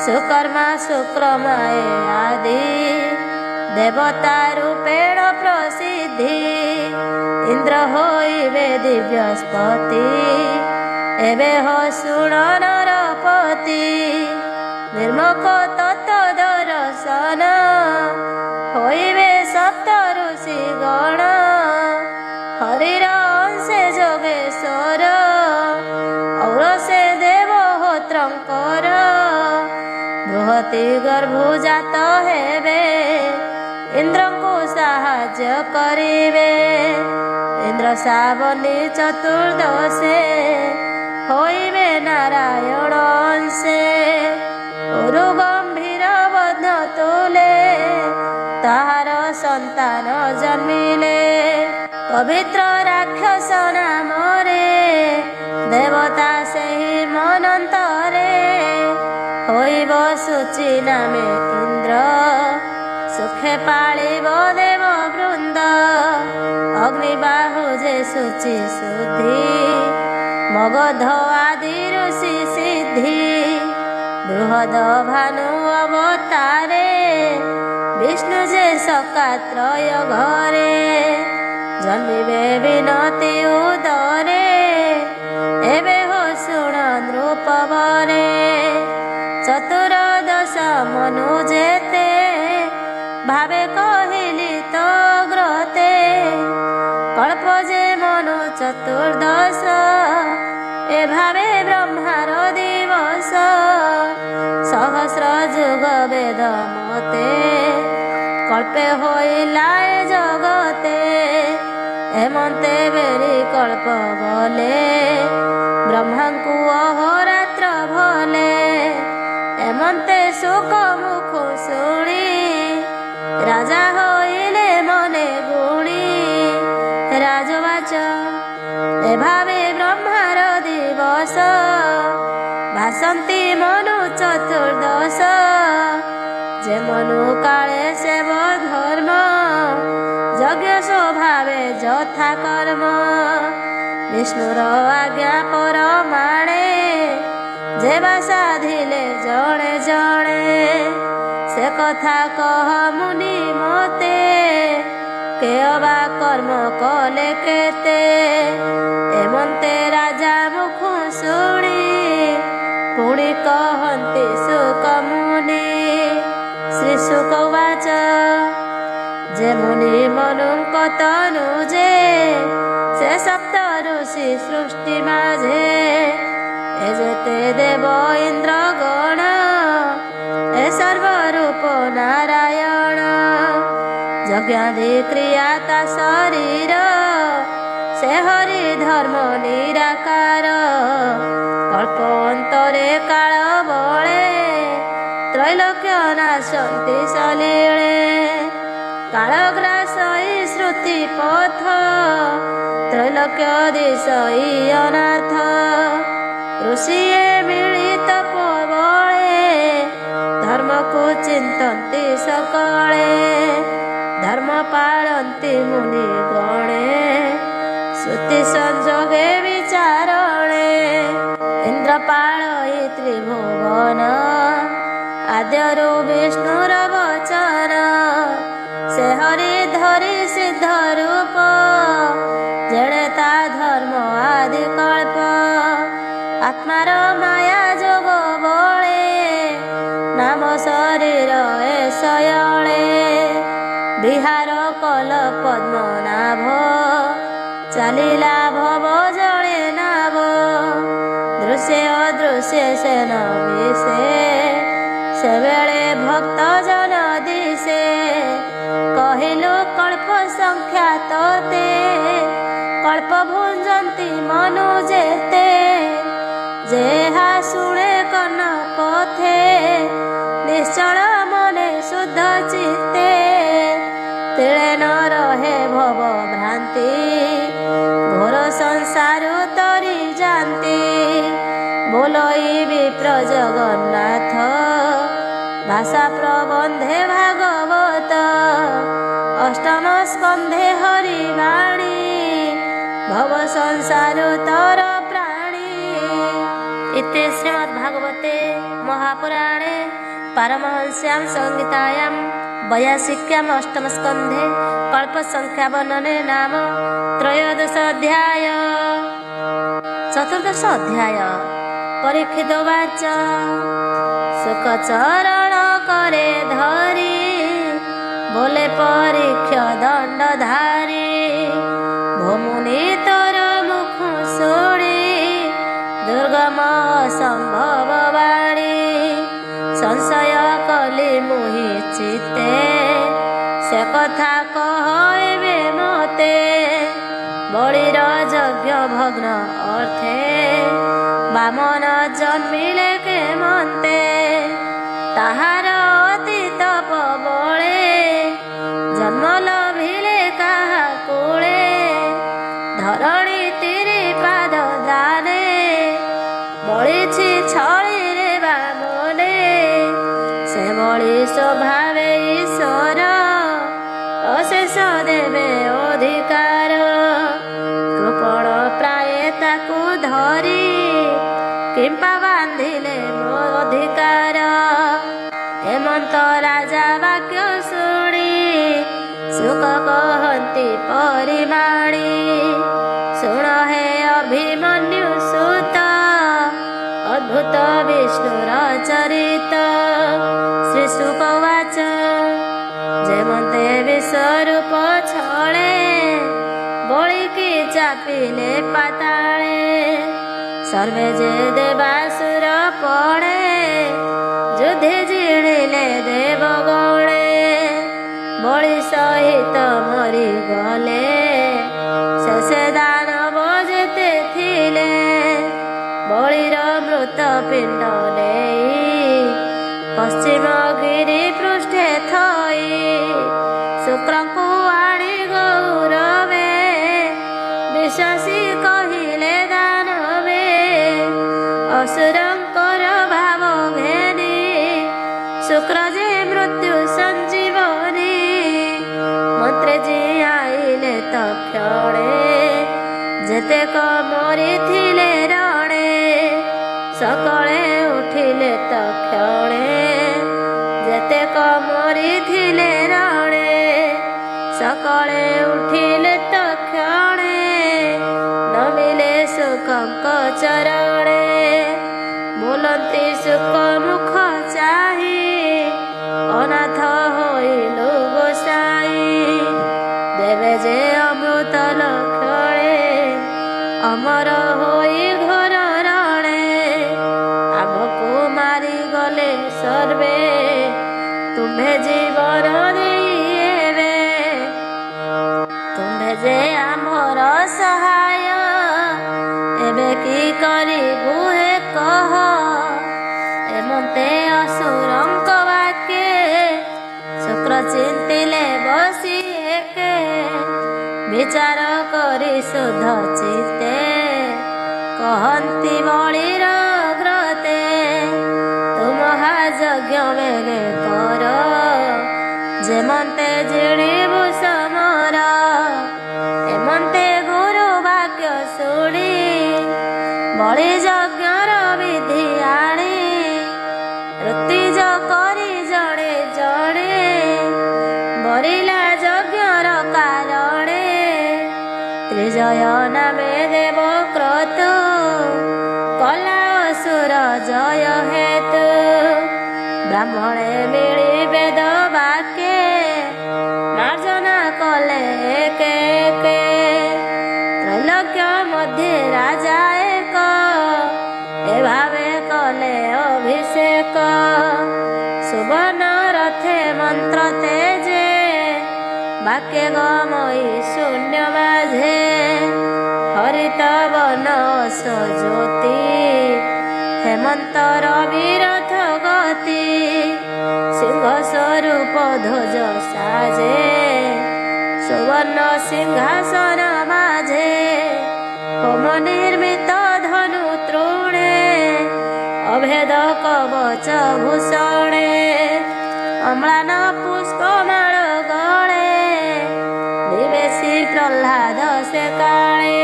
সুকর্মা শুক্রমায়ে আদি দেবতা রূপেণ প্রসিদ্ধি। ইন্দ্র হইবে দিব্যস্পতি এবে হ শুণ নরপতি। নির্মুখ তত্ত্ব দর্শন হইবে সপ্ত ঋষি গণ। হরির অংশে যোগেশ্বর ঔরসে দেবহোত্রঙ্কর। বৃহতি গর্ভজাত হেবে ইন্দ্রଙ୍କୁ সাহায্য করিবে। ইন্দ্র শ্রাবণী চতুর্দশে হইবে নারায়ণ অংশে। অরু গম্ভীর বদ্ধ তুলে তাহার সন্তান জন্মিলে। পবিত্র রাক্ষস নামরে দেবতা সেই মনন্তরে। ହୋଇବ ସୂଚି ନାମେ ଇନ୍ଦ୍ର ସୁଖେ ପାଳିବ ଦେବ ବୃନ୍ଦ ଅଗ୍ନିବାହୁ ଯେ ସୂଚି ଶୁଦ୍ଧି ମଗଧ ଆଦି ଋଷି ସିଦ୍ଧି ବୃହଦ ଭାନୁ ଅବତାରେ ବିଷ୍ଣୁ ଯେ ସକାତ୍ରୟ ଘରେ ଜନ୍ମିବେ ବିନତି ଉଦରେ ଏବେ ହୋ ଶୁଣ ନୃପବରେ ଚତୁର୍ଦଶ ମନୁ ଯେତେ ଭାବେ କହିଲି ତ ଗ୍ରତେ କଳ୍ପ ଯେ ମନୁ ଚତୁର୍ଦଶ ଏ ଭାବେ ବ୍ରହ୍ମାର ଦିବସ ସହସ୍ର ଯୁଗ ବେଦ ମତେ କଳ୍ପେ ହୋଇଲା ଏ ଜଗତେ ହେମନ୍ତେ ବେରି କଳ୍ପ ଗଲେ ବ୍ରହ୍ମାଙ୍କୁ ଅହୋରାତ୍ର ଭଲେ ହେମନ୍ତେ ଶୋକ ମୁଖ ଶୁଣି ରାଜା ହୋଇଲେ ମନେ ଗୁଣି ରାଜବାଚ ଏ ଭାବେ ବ୍ରହ୍ମାର ଦିବସ ଭାସନ୍ତି ମନୁ ଚତୁର୍ଦଶ ଯେ ମନୁ କାଳେ ସେବ ଧର୍ମ ଯଜ୍ଞ ସ୍ୱଭାବେ ଯଥା କର୍ମ ବିଷ୍ଣୁର ଆଜ୍ଞା ପରମାଣେ ଯେ ବା ସାଧିଲେ ଜଣେ ଜଣେ ସେ କଥା କହ ମୁନି ମତେ କେ ଅବା କର୍ମ କଲେ କେତେ ଏମନ୍ତେ ରାଜା ମୁଖ ଶୁଣି ପୁଣି କହନ୍ତି ସୁକ ମୁନି ଶ୍ରୀ ସୁକ ବାଚ ଯେ ମୁନି ମନୁଙ୍କ ତନୁ ଯେ ସେ ସପ୍ତ ଋଷି ସୃଷ୍ଟି ମାଝେ ଏ ଯେତେ ଦେବ ଇନ୍ଦ୍ର ଗଣ ଏ ସର୍ବରୂପ ନାରାୟଣ ଯଜ୍ଞାଦି କ୍ରିୟା ତା ଶରୀର ସେ ହରି ଧର୍ମ ନିରାକାର କଳ୍ପ ଅନ୍ତରେ କାଳ ବଳେ ତ୍ରୈଲୋକ୍ୟ ନାଶନ୍ତି ସଲିଳେ କାଳଗ୍ରାସଇ ଶ୍ରୁତି ପଥ ତ୍ରୈଲୋକ୍ୟ ଦିଶଇ ଅନାଥ ଋଷିଏ ମିଳିତ ପବଳେ ଧର୍ମକୁ ଚିନ୍ତନ୍ତି ସକଳେ ଧର୍ମ ପାଳନ୍ତି ମୁନି ଗଣେ ଶ୍ରୁତି ସଂଯୋଗେ ବିଚାରଣେ ଇନ୍ଦ୍ର ପାଳଇ ତ୍ରିଭୁବନ ଆଦ୍ୟରୁ ବିଷ୍ଣୁର ବଚନ ସେ ହରି ଧରି ସିଦ୍ଧ ରୂପ ଯେଣେ ତା ଧର୍ମ ଆଦି କଳ୍ପ ଆତ୍ମାର ମାୟା ଯୋଗ ବଳେ ନାମ ଶରୀର ଏ ଶୟଳେ ବିହାର କଲ ପଦ୍ମନାଭ ଚାଲିଲା ଭବ ଜଳେ ନାଭ ଦୃଶ୍ୟ ଅଦୃଶ୍ୟ ସେ ନବିଷେ ସେବେଳେ ଭକ୍ତ ଜନ ଦିଶେ କହିଲୁ କଳ୍ପ ସଂଖ୍ୟା ତୋତେ କଳ୍ପ ଭୁଞ୍ଜନ୍ତି ମନୁ ଯେତେ ଯେହା ଶୁଣେ କନ ପଥେ ନିଶ୍ଚଳ ମନେ ଶୁଦ୍ଧ ଚିତ୍ତେ ତିଳେ ନ ରହେ ଭବ ଭ୍ରାନ୍ତି ଘୋର ସଂସାର ତରି ଯାନ୍ତି ବୋଲଇ ବିପ୍ର ଜଗନ୍ନାଥ ଭାଷା ପ୍ରବନ୍ଧେ ଭାଗବତ ଅଷ୍ଟମ ସ୍କନ୍ଧେ ହରି ବାଣୀ ଭବ ସଂସାର ତର ପ୍ରାଣୀ इति श्रीमद्भागवते महापुराणे पारमहंस्यां संहितायां 82 अष्टमस्कन्धे कल्पसंख्या वर्णने नाम त्रयोदश अध्याय। चतुर्दश अध्याय परीक्षित उवाच सुख चरण करे धरी बोले परीक्ष दंडधारी भमुनि तोर मुख शुणी दुर्गम संभव वाणी संशय कली मुहि चिते से कथा कहबे मते बलिर यज्ञ भग्न अर्थे बामन जन्मिले के मन्ते ताहार अतीत पबले जन्म लभिले काहा कूले धरणी तीरी पाद दाने बलिछि छळी रे बामने ବଳି ସ୍ୱଭାବେ ଈଶ୍ୱର ଅଶେଷ ଦେବେ ଅଧିକାର। କୃପଣ ପ୍ରାୟ ତାକୁ ଧରି କିମ୍ପା ବାନ୍ଧିଲେ ମୋ ଅଧିକାର। ହେମନ୍ତ ରାଜା ବାକ୍ୟ ଶୁଣି ସୁକ କହନ୍ତି ପରିମାଣି। ଶୁଣ ହେ ଅଭିମନ୍ୟୁ ସୁତ ଅଦ୍ଭୁତ ବିଷ୍ଣୁର ଚରିତ। ଶ୍ରୀ ସୁକ ଉବାଚ ଯେମନ୍ତେ ବିଶ୍ୱରୂପ ଛଳେ ବଳିକି ଚାପିଲେ ପାତାଳେ। ସର୍ବେ ଯେ ଦେବାସୁର ପଡ଼େ ଯୁଧେ ଜିଣିଲେ ଦେବଗଣେ। ବଳି ସହିତ ମରିଗଲେ ଶେଷେ ଦାନବ ଯେତେ ଥିଲେ। ବଳିର ମୃତ ପିଣ୍ଡ ନେଇ ପଶ୍ଚିମ ଗିରି ପୃଷ୍ଠେ ଥଇ। ଶୁକ୍ରଙ୍କୁ ଆଣି ଗୌରବେ ବିଶ୍ୱାସୀ କହିଲେ ଦାନବେ। ଅସୁରଙ୍କର ଭାବ ଘେନି ଶୁକ୍ର ଯେ ମୃତ୍ୟୁ ସଞ୍ଜୀବନୀ। ମନ୍ତ୍ରେ ଜିଆଇଲେ ତକ୍ଷଣେ ଯେତେକ ମରିଥିଲେ ରଣେ। ସକଳେ ଉଠିଲେ ତକ୍ଷଣେ ଯେତେକ ମରିଥିଲେ ରଣେ। ସକଳେ ଉଠିଲେ ତକ୍ଷଣେ ନମିଲେ ଶୁକଙ୍କ ଚରଣେ। ବୋଲନ୍ତି ଶୁକ ମୁଖ ଚାହିଁ ଅନାଥ ହୋଇଲୁ ଗୋସାଇଁ। ଦେବେ ଯେ ଅମୃତ ଲକ୍ଷଣେ ଅମର ହୋଇ ଘୋର ରଣେ। ଆମକୁ ମାରିଗଲେ ସର୍ବେ ତୁମ୍ଭେ ଜୀବନ ଦେଇବେ। ତୁମ୍ଭେ ଯେ ଆମର ସହାୟ ଏବେ କି କରିବୁ ହେ କହ। ଏମନ୍ତେ ଅସୁରଙ୍କ ବାକ୍ୟେ ଶୁକ୍ର ଚିନ୍ତିଲେ ବସି ଏକେ। ବିଚାର କରି ଶୁଦ୍ଧ ଚିତ୍ତେ କହନ୍ତି ବଳିର ଗ୍ରତେ। ତୁମ ଯଜ୍ଞ ବେଗେ କର ଯେମନ୍ତେ ଜିଣିବୁ ସମର। ଏମନ୍ତେ ଗୁରୁ ବାକ୍ୟ ଶୁଣି ବଳି ଯଜ୍ଞର ବିଧି ଆଣି। ଋତିଜ କରି ଜଣେ ଜଣେ ବରିଲା ଯଜ୍ଞର କାରଣେ। ତ୍ରିଜୟ ନାମେ ଦେବ କ୍ରତୁ କଲା ଅସୁର ଜୟ ହେତୁ। ବ୍ରାହ୍ମଣେ ମିଳି ବେଦ ବାକ୍ୟେ ମାର୍ଜନା କଲେ ଏକେ ଏକେ। ତ୍ରୈଲୋକ୍ୟ ମଧ୍ୟରେ ରାଜା ଏକ ଏଭାବେ କଲେ ଅଭିଷେକ। ସୁବର୍ଣ୍ଣ ରଥେ ମନ୍ତ୍ର ତେଜେ ବାକ୍ୟ ଗମଇ ଶୂନ୍ୟ ମାଝେ। ହରିତ ବନ ଜ୍ୟୋତି ହେମନ୍ତର ବିରଥ ଗତି। ସିଂହ ସ୍ୱରୂପ ଧ୍ୱଜ ସାଜେ ସୁବର୍ଣ୍ଣ ସିଂହାସନ ମାଝେ। ହୋମ ନିର୍ମିତ ଧନୁ ତୃଣେ ଅଭେଦ କବଚ ଭୂଷଣେ। ଅମ୍ଳାନ ପୁଷ୍ପମାଳ ଗଳେ ନିବେଶୀ ପ୍ରହ୍ଲାଦ ସେ କାଳେ।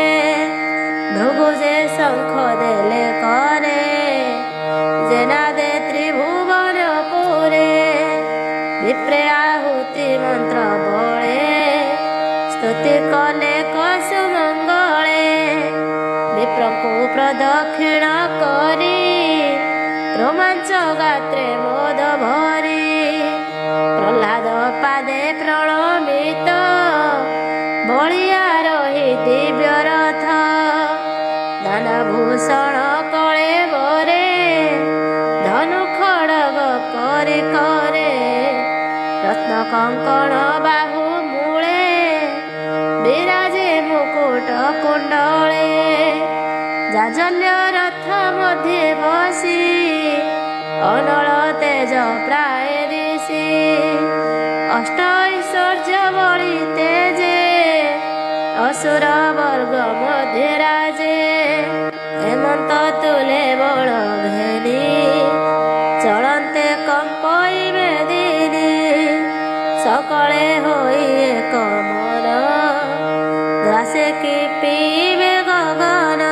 ଭୃଗୁ ଯେ ଶଙ୍ଖ ଦେଲେ କରେ ଜେନାଦେ ତ୍ରିଭୁବନ ପୁରେ। ବିପ୍ରେ ଆହୁତି ମନ୍ତ୍ର ବଳେ ସ୍ତୁତି କଲେ କସୁମଙ୍ଗଳେ। ବିପ୍ରଙ୍କୁ ପ୍ରଦକ୍ଷିଣ କରି ରୋମାଞ୍ଚ ଗାତ୍ରେ ମୋଦ ଭରି। ପ୍ରହ୍ଲାଦ ପାଦେ ପ୍ରଣମିତ ବଳିଆ ରହି ଦିବ୍ୟ ରଥ। ଧନଭୂଷଣ କଳେ ବରେ ଧନୁ ଖଡ଼ଗ କରି କରେ। ରତ୍ନ କଙ୍କଣ ବାହୁ ମୂଳେ ବିରାଜେ ମୁକୁଟ କୁଣ୍ଡଳେ। ଜାଜଲ୍ୟ ରଥ ମଧ୍ୟରେ ବସି ଅନଳ ତେଜ ପ୍ରାୟ ঋଷି। ଅଷ୍ଟ ଐଶ୍ୱର୍ଯ୍ୟ ବଳି ତେଜେ ଅସୁର ବର୍ଗ ମଧ୍ୟ ରାଜେ। ହେମନ୍ତ ତୁଲେ ବଳ ଘେନି ଚଳନ୍ତେ କମ୍ପଇବେ सकले होई एक मन ग्रासे कि पीबे गगन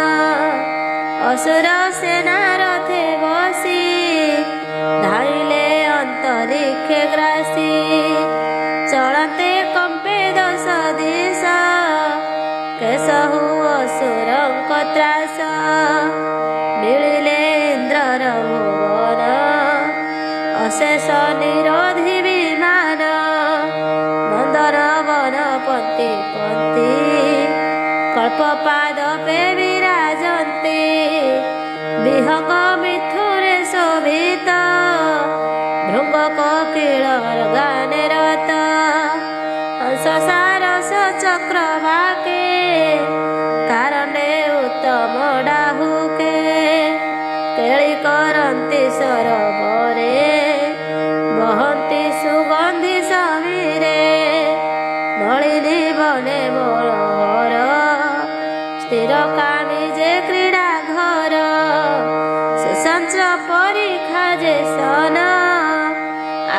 असुर सेना रथे बसी धाइले अंतरिक्षे ग्रासी चलते कंपे दश दिशा केशहु असुरंक त्रास मिलिले इंद्रर भुवन अशेष निरोधी विमान नंदन वन पंक्ति पंक्ति कल्पपादपे विराजन्ते विहंग मिथुने शोभित भृंग कोकिल गाने रत हंस सारस चक्रवाके कारणे उत्तम डाहुके केळी करन्ति सरोवरे बहन्ति सुगन्धि समीरे नलिनी बने बलहर स्थिर कामी जे क्रीडा घर सुसंच परीक्षा जे सन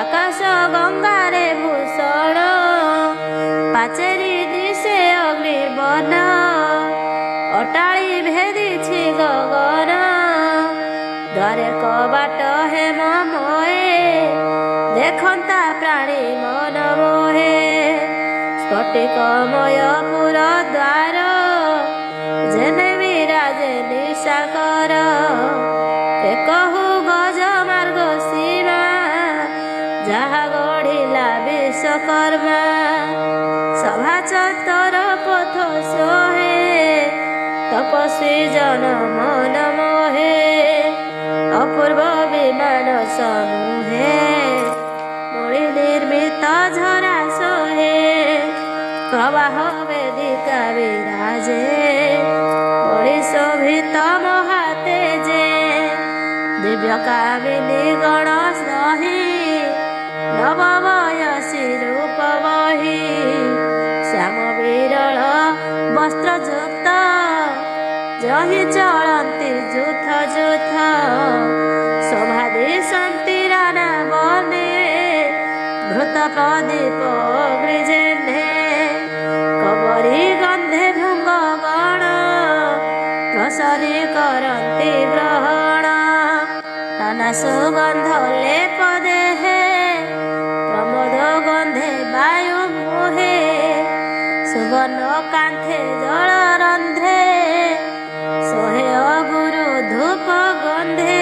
आकाश गंगारे भूषण पाचेरी दिशे अग्निवन अटाळी भेदिछि गगन द्वारे कबाट हेममये देखन्ता प्राणी मन मोहे स्फटिकमय पुर द्वार जेने विराजे निशाकर एकहु गज मार्ग सीमा जहा गढ़िला विश्वकर्मा सभा चतर पथ सोहे तपस्वी जन मन मोहे अपूर्व विमान समूहे मणि निर्मित झरा सोहे प्रवाह वेदिका विराजे मणि शोभित महातेजे दिव्य कामिनी गण सही नववयसी रूप वही श्याम विरल वस्त्र युक्त जहि चलन्ति जुथ जुथ शोभादि सन्ति नाना बने घृत प्रदीप अग्निजेह्ने कबरी गन्धे भृंग गण प्रसरी करन्ति ग्रहण नाना सुगन्ध लेप देहे प्रमोद गन्धे वायु मोहे सुवर्ण कान्थे जल रन्ध्रे सोहे अगुरु धूप गन्धे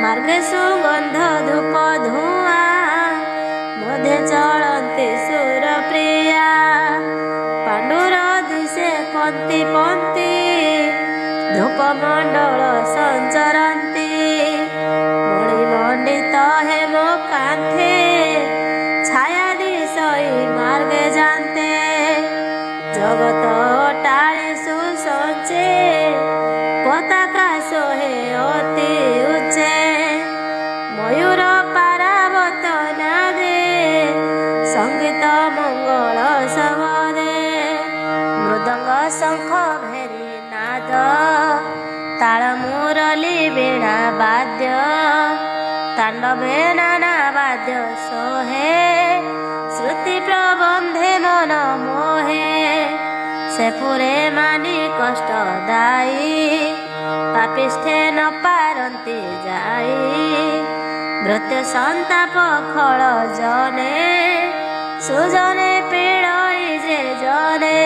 मार्गे सुगन्ध धूप धुआ मध्ये चलन्ति सुरप्रिया पाण्डुर दिशे पन्ति पन्ति धूपमण्डल सञ्चरन्ति मणिमण्डित हेम कान्थे छाया दिशै मार्गे जान्ते जगत टाळी सुसंचे पताका सोहे अति उच्चे मयूर पारावत नादे संगीत मंगल सबदे मृदंग शंख भेरी नाद ताल मुरली वीणा वाद्य तांडवे नाना वाद्य सोहे श्रुति प्रबंधे मन मोहे से पुरे मानी कष्ट दायी पापिष्ठे न पारन्ति जाई मृत्यु संताप फल जने सुजने पीड़ई जे जने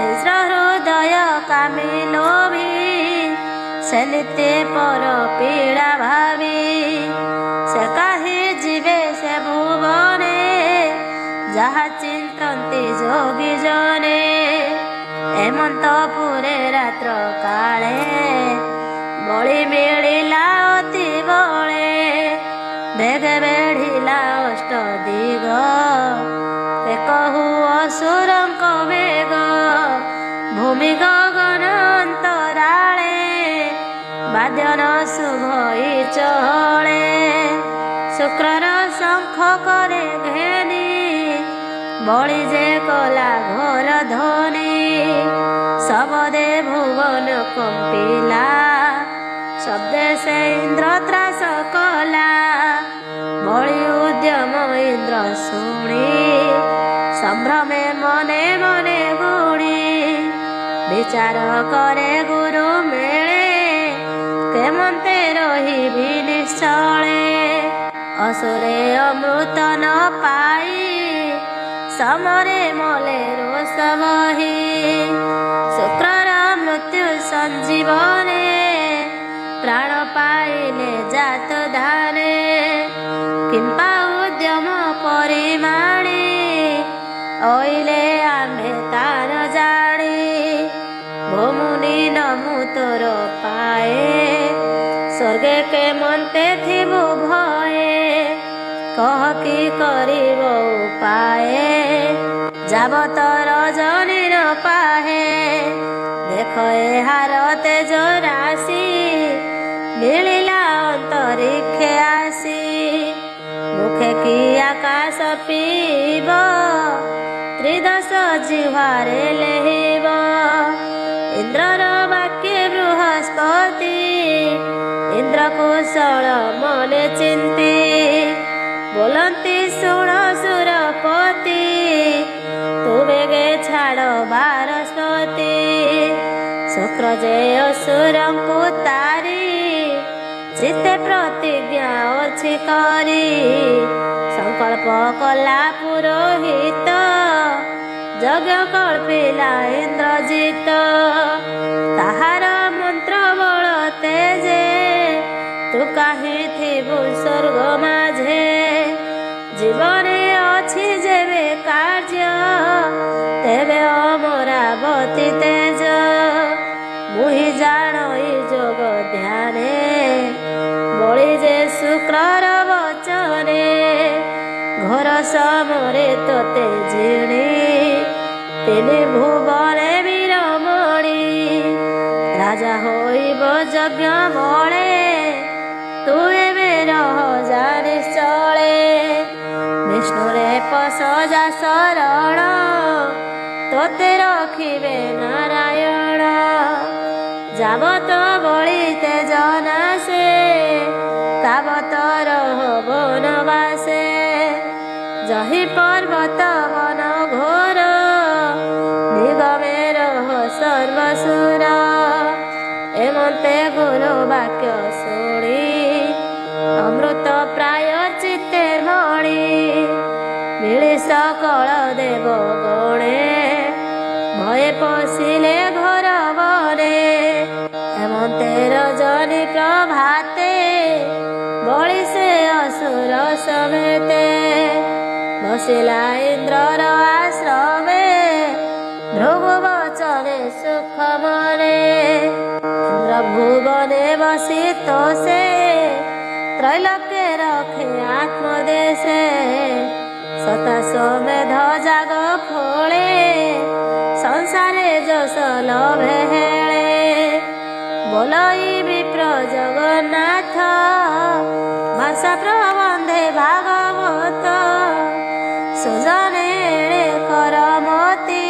हिंस्र हृदय कामी लोभी से नित्य पर पीड़ा भावी से काहे जीवे से भुवने जहा चिंतन्ति जोगी जने हेमंतपुरे रात्र काले बळी मिलिला अति बळे बेगे बेढ़िला अष्ट दिग एकहु असुरंक वेग भूमि गगन अंतराळे बाद्यन शुभई चहळे शुक्रर शंख करे घेनी बळी जे कला घोर ध्वनि सबदे भुवन कंपिला शब्दे से इंद्र त्रास कला बळी उद्यम ଇନ୍ଦ୍ର ଶୁଣି ସମ୍ଭ୍ରମେ ମନେ ମନେ ଗୁଣି ବିଚାର କରେ ଗୁରୁ ମିଳେ କେମନ୍ତେ ରହିବି ନିଶ୍ଚଳେ ଅସୁରେ ଅମୃତ ନ ପାଇ ସମରେ ମଲେ ରୋଷ ବହି ଶୁକ୍ରର ମୃତ୍ୟୁ ସଞ୍ଜୀବନେ ପ୍ରାଣ ପାଇଲେ ଜାତ ଧାନେ କିମ୍ବା ଉଦ୍ୟମ ପରିମାଣି ଅଇଲେ ଆମ୍ଭେ ତାର ଜାଣି ଭୂମୁନି ନମୁ ତୋର ପାଏ ସ୍ୱର୍ଗେ କେମନ୍ତେ ଥିବୁ ଭଏ କହ କି କରିବ ଉପାଏ ଯାବତର ଜନି ନ ପାହେ ଦେଖ ଏହାର ତେଜ ରାଶି ମିଳିଲା ଅନ୍ତରିକ୍ଷେ ଆସି ମୁଖେ କି ଆକାଶ ପିଇବ ତ୍ରିଦଶ ଜିହ୍ୱାରେ ଲେହିବ ଇନ୍ଦ୍ରର ବାକ୍ୟ ବୃହସ୍ପତି ଇନ୍ଦ୍ର କୁଶଳ ମନେ ଚିନ୍ତି ବୋଲନ୍ତି ଶୁଣ ସୁରପତି ତୁ ବେଗେ ଛାଡ଼ ବାରସ୍ପତି ଶୁକ୍ର ଯେ ଅସୁରଙ୍କୁ ତାରି ଚିତେ ପ୍ରତିଜ୍ଞା ଅଛି କରି ସଂକଳ୍ପ କଲା ପୁରୋହିତ ଯଜ୍ଞ କଳ୍ପିଲା ଇନ୍ଦ୍ରଜିତ ତାହାର ମନ୍ତ୍ର ବଳ ତେଜେ ତୁ କାହିଁ ଥିବୁ ସ୍ୱର୍ଗ ମାଝେ ଜୀବନେ ଅଛି ଯେବେ କାର୍ଯ୍ୟ ତେବେ ଅମରାବତୀ ତେଜ ମୁହିଁ ଜାଣଇ ଯୋଗ ଧ୍ୟାନେ ବଳି ଯେ ଶୁକ୍ରର ବଚନେ ଘୋର ସମରେ ତୋତେ ଜିଣି ତିନି ଭୁବନେ ବୀରମଣି ରାଜା ହୋଇବ ଯଜ୍ଞ ବଳେ ତୁ ଏବେ ରହ ଜାଣି ଚଳେ ବିଷ୍ଣୁରେ ପଶଯା ଶରଣ ତୋତେ ରଖିବେ ନାରାୟଣ ଯାବତ ବଳି ତେଜ ନାଶେ ତାବତ ରହ ବନବାସେ ଜହି ପର୍ବତ ବନ ଘୋର ନିଗମେ ରହ ସର୍ବସୁର ଏମନ୍ତେ ଗୁରୁ ବାକ୍ୟ ଶୁଣି ଅମୃତ ପ୍ରାୟ ଚିତ୍ତେ ମଣି ମିଳି ସକଳ ଦେବ ଗଣେ ଭଏ ପଶିଲେ ଘର ବନେ ଏମନ୍ତେ ରଜନୀ ପ୍ରଭାତେ ବଳି ସେ ଅସୁର ସಮೇତେ ବସିଲା ଇନ୍ଦ୍ରର ଆଶ୍ରମେ ଧ୍ରୁବ ବଚନେ ସୁଖ ମନେ ଇନ୍ଦ୍ର ଭୁବନେ ବସି ତୋଷେ ତ୍ରୈଲୋକ୍ୟ ରଖେ ଆତ୍ମଦେଶେ ଶତାଶ୍ୱମେଧ ଜାଗ ଫଳେ ସଂସାରେ ଯଶ ଲଭେ ହେଳେ ବୋଲଇ ବିପ୍ର ଜଗନ୍ନାଥ ଭାଷା ପ୍ରବନ୍ଧେ ଭାଗବତ ସୁଜନେ କରମତି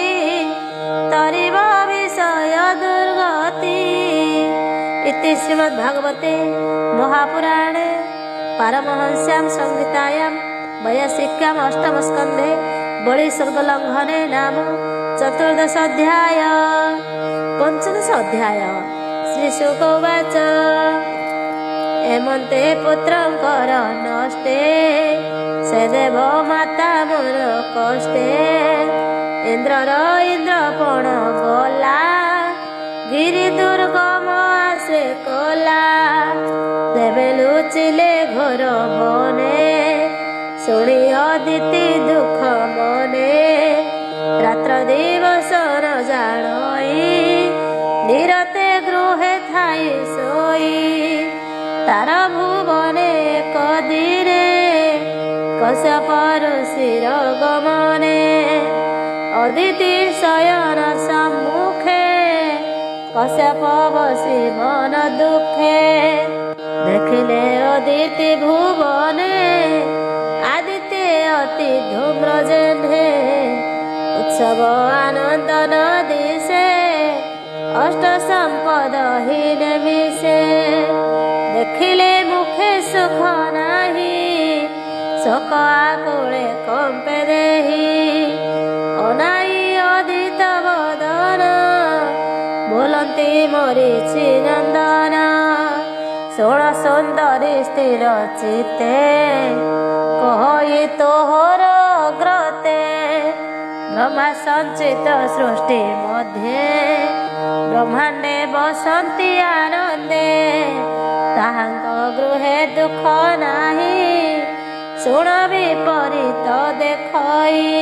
ତରିବ ବିଷୟ ଦୁର୍ଗତି इति श्रीमद्भागवते महापुराणे पारमहंस्यां संहितायां वैयासिक्यां अष्टमस्कन्धे बलि स्वर्गलंघने नाम चतुर्दश अध्याय। पंचदश अध्याय श्रीशुक उवाच एमन्ते पुत्रंकर नष्टे से देव माता मोर कष्टे इंद्रर इंद्रपण गला गिरि दुर्गम आश्रे कला देवे लुचिले घोर बने शुणी अदिति दुख मने रात्र दिवस न जाणई निरते गृहे थाई सोई तार भुवने कदिरे कश्यप ऋषिर गमने अदिति शयन सम्मुखे कश्यप बसी मन दुखे देखिले अदिति भुवने आदित्य अति धूम्र जेन्हे उत्सव आनंद न दिशे अष्ट संपद हीन मिशे देखिले मुखे सुख नाही ଶୋକ ଆକୁଳେ କମ୍ପେ ଦେହି ଅନାଇ ଅଦିତ ବଦନ ବୋଲନ୍ତି ମରିଛି ନନ୍ଦନ। ଶୁଣ ସୁନ୍ଦରୀ ସ୍ଥିର ଚିତେ କହି ତୋହର ଅଗ୍ରତେ ବ୍ରହ୍ମା ସଞ୍ଚିତ ସୃଷ୍ଟି ମଧ୍ୟେ ବ୍ରହ୍ମାଣ୍ଡେ ବସନ୍ତି ଆନନ୍ଦେ ତାହାଙ୍କ ଗୃହେ ଦୁଃଖ ନାହିଁ ଶୁଣ ବିପରୀତ ଦେଖଇ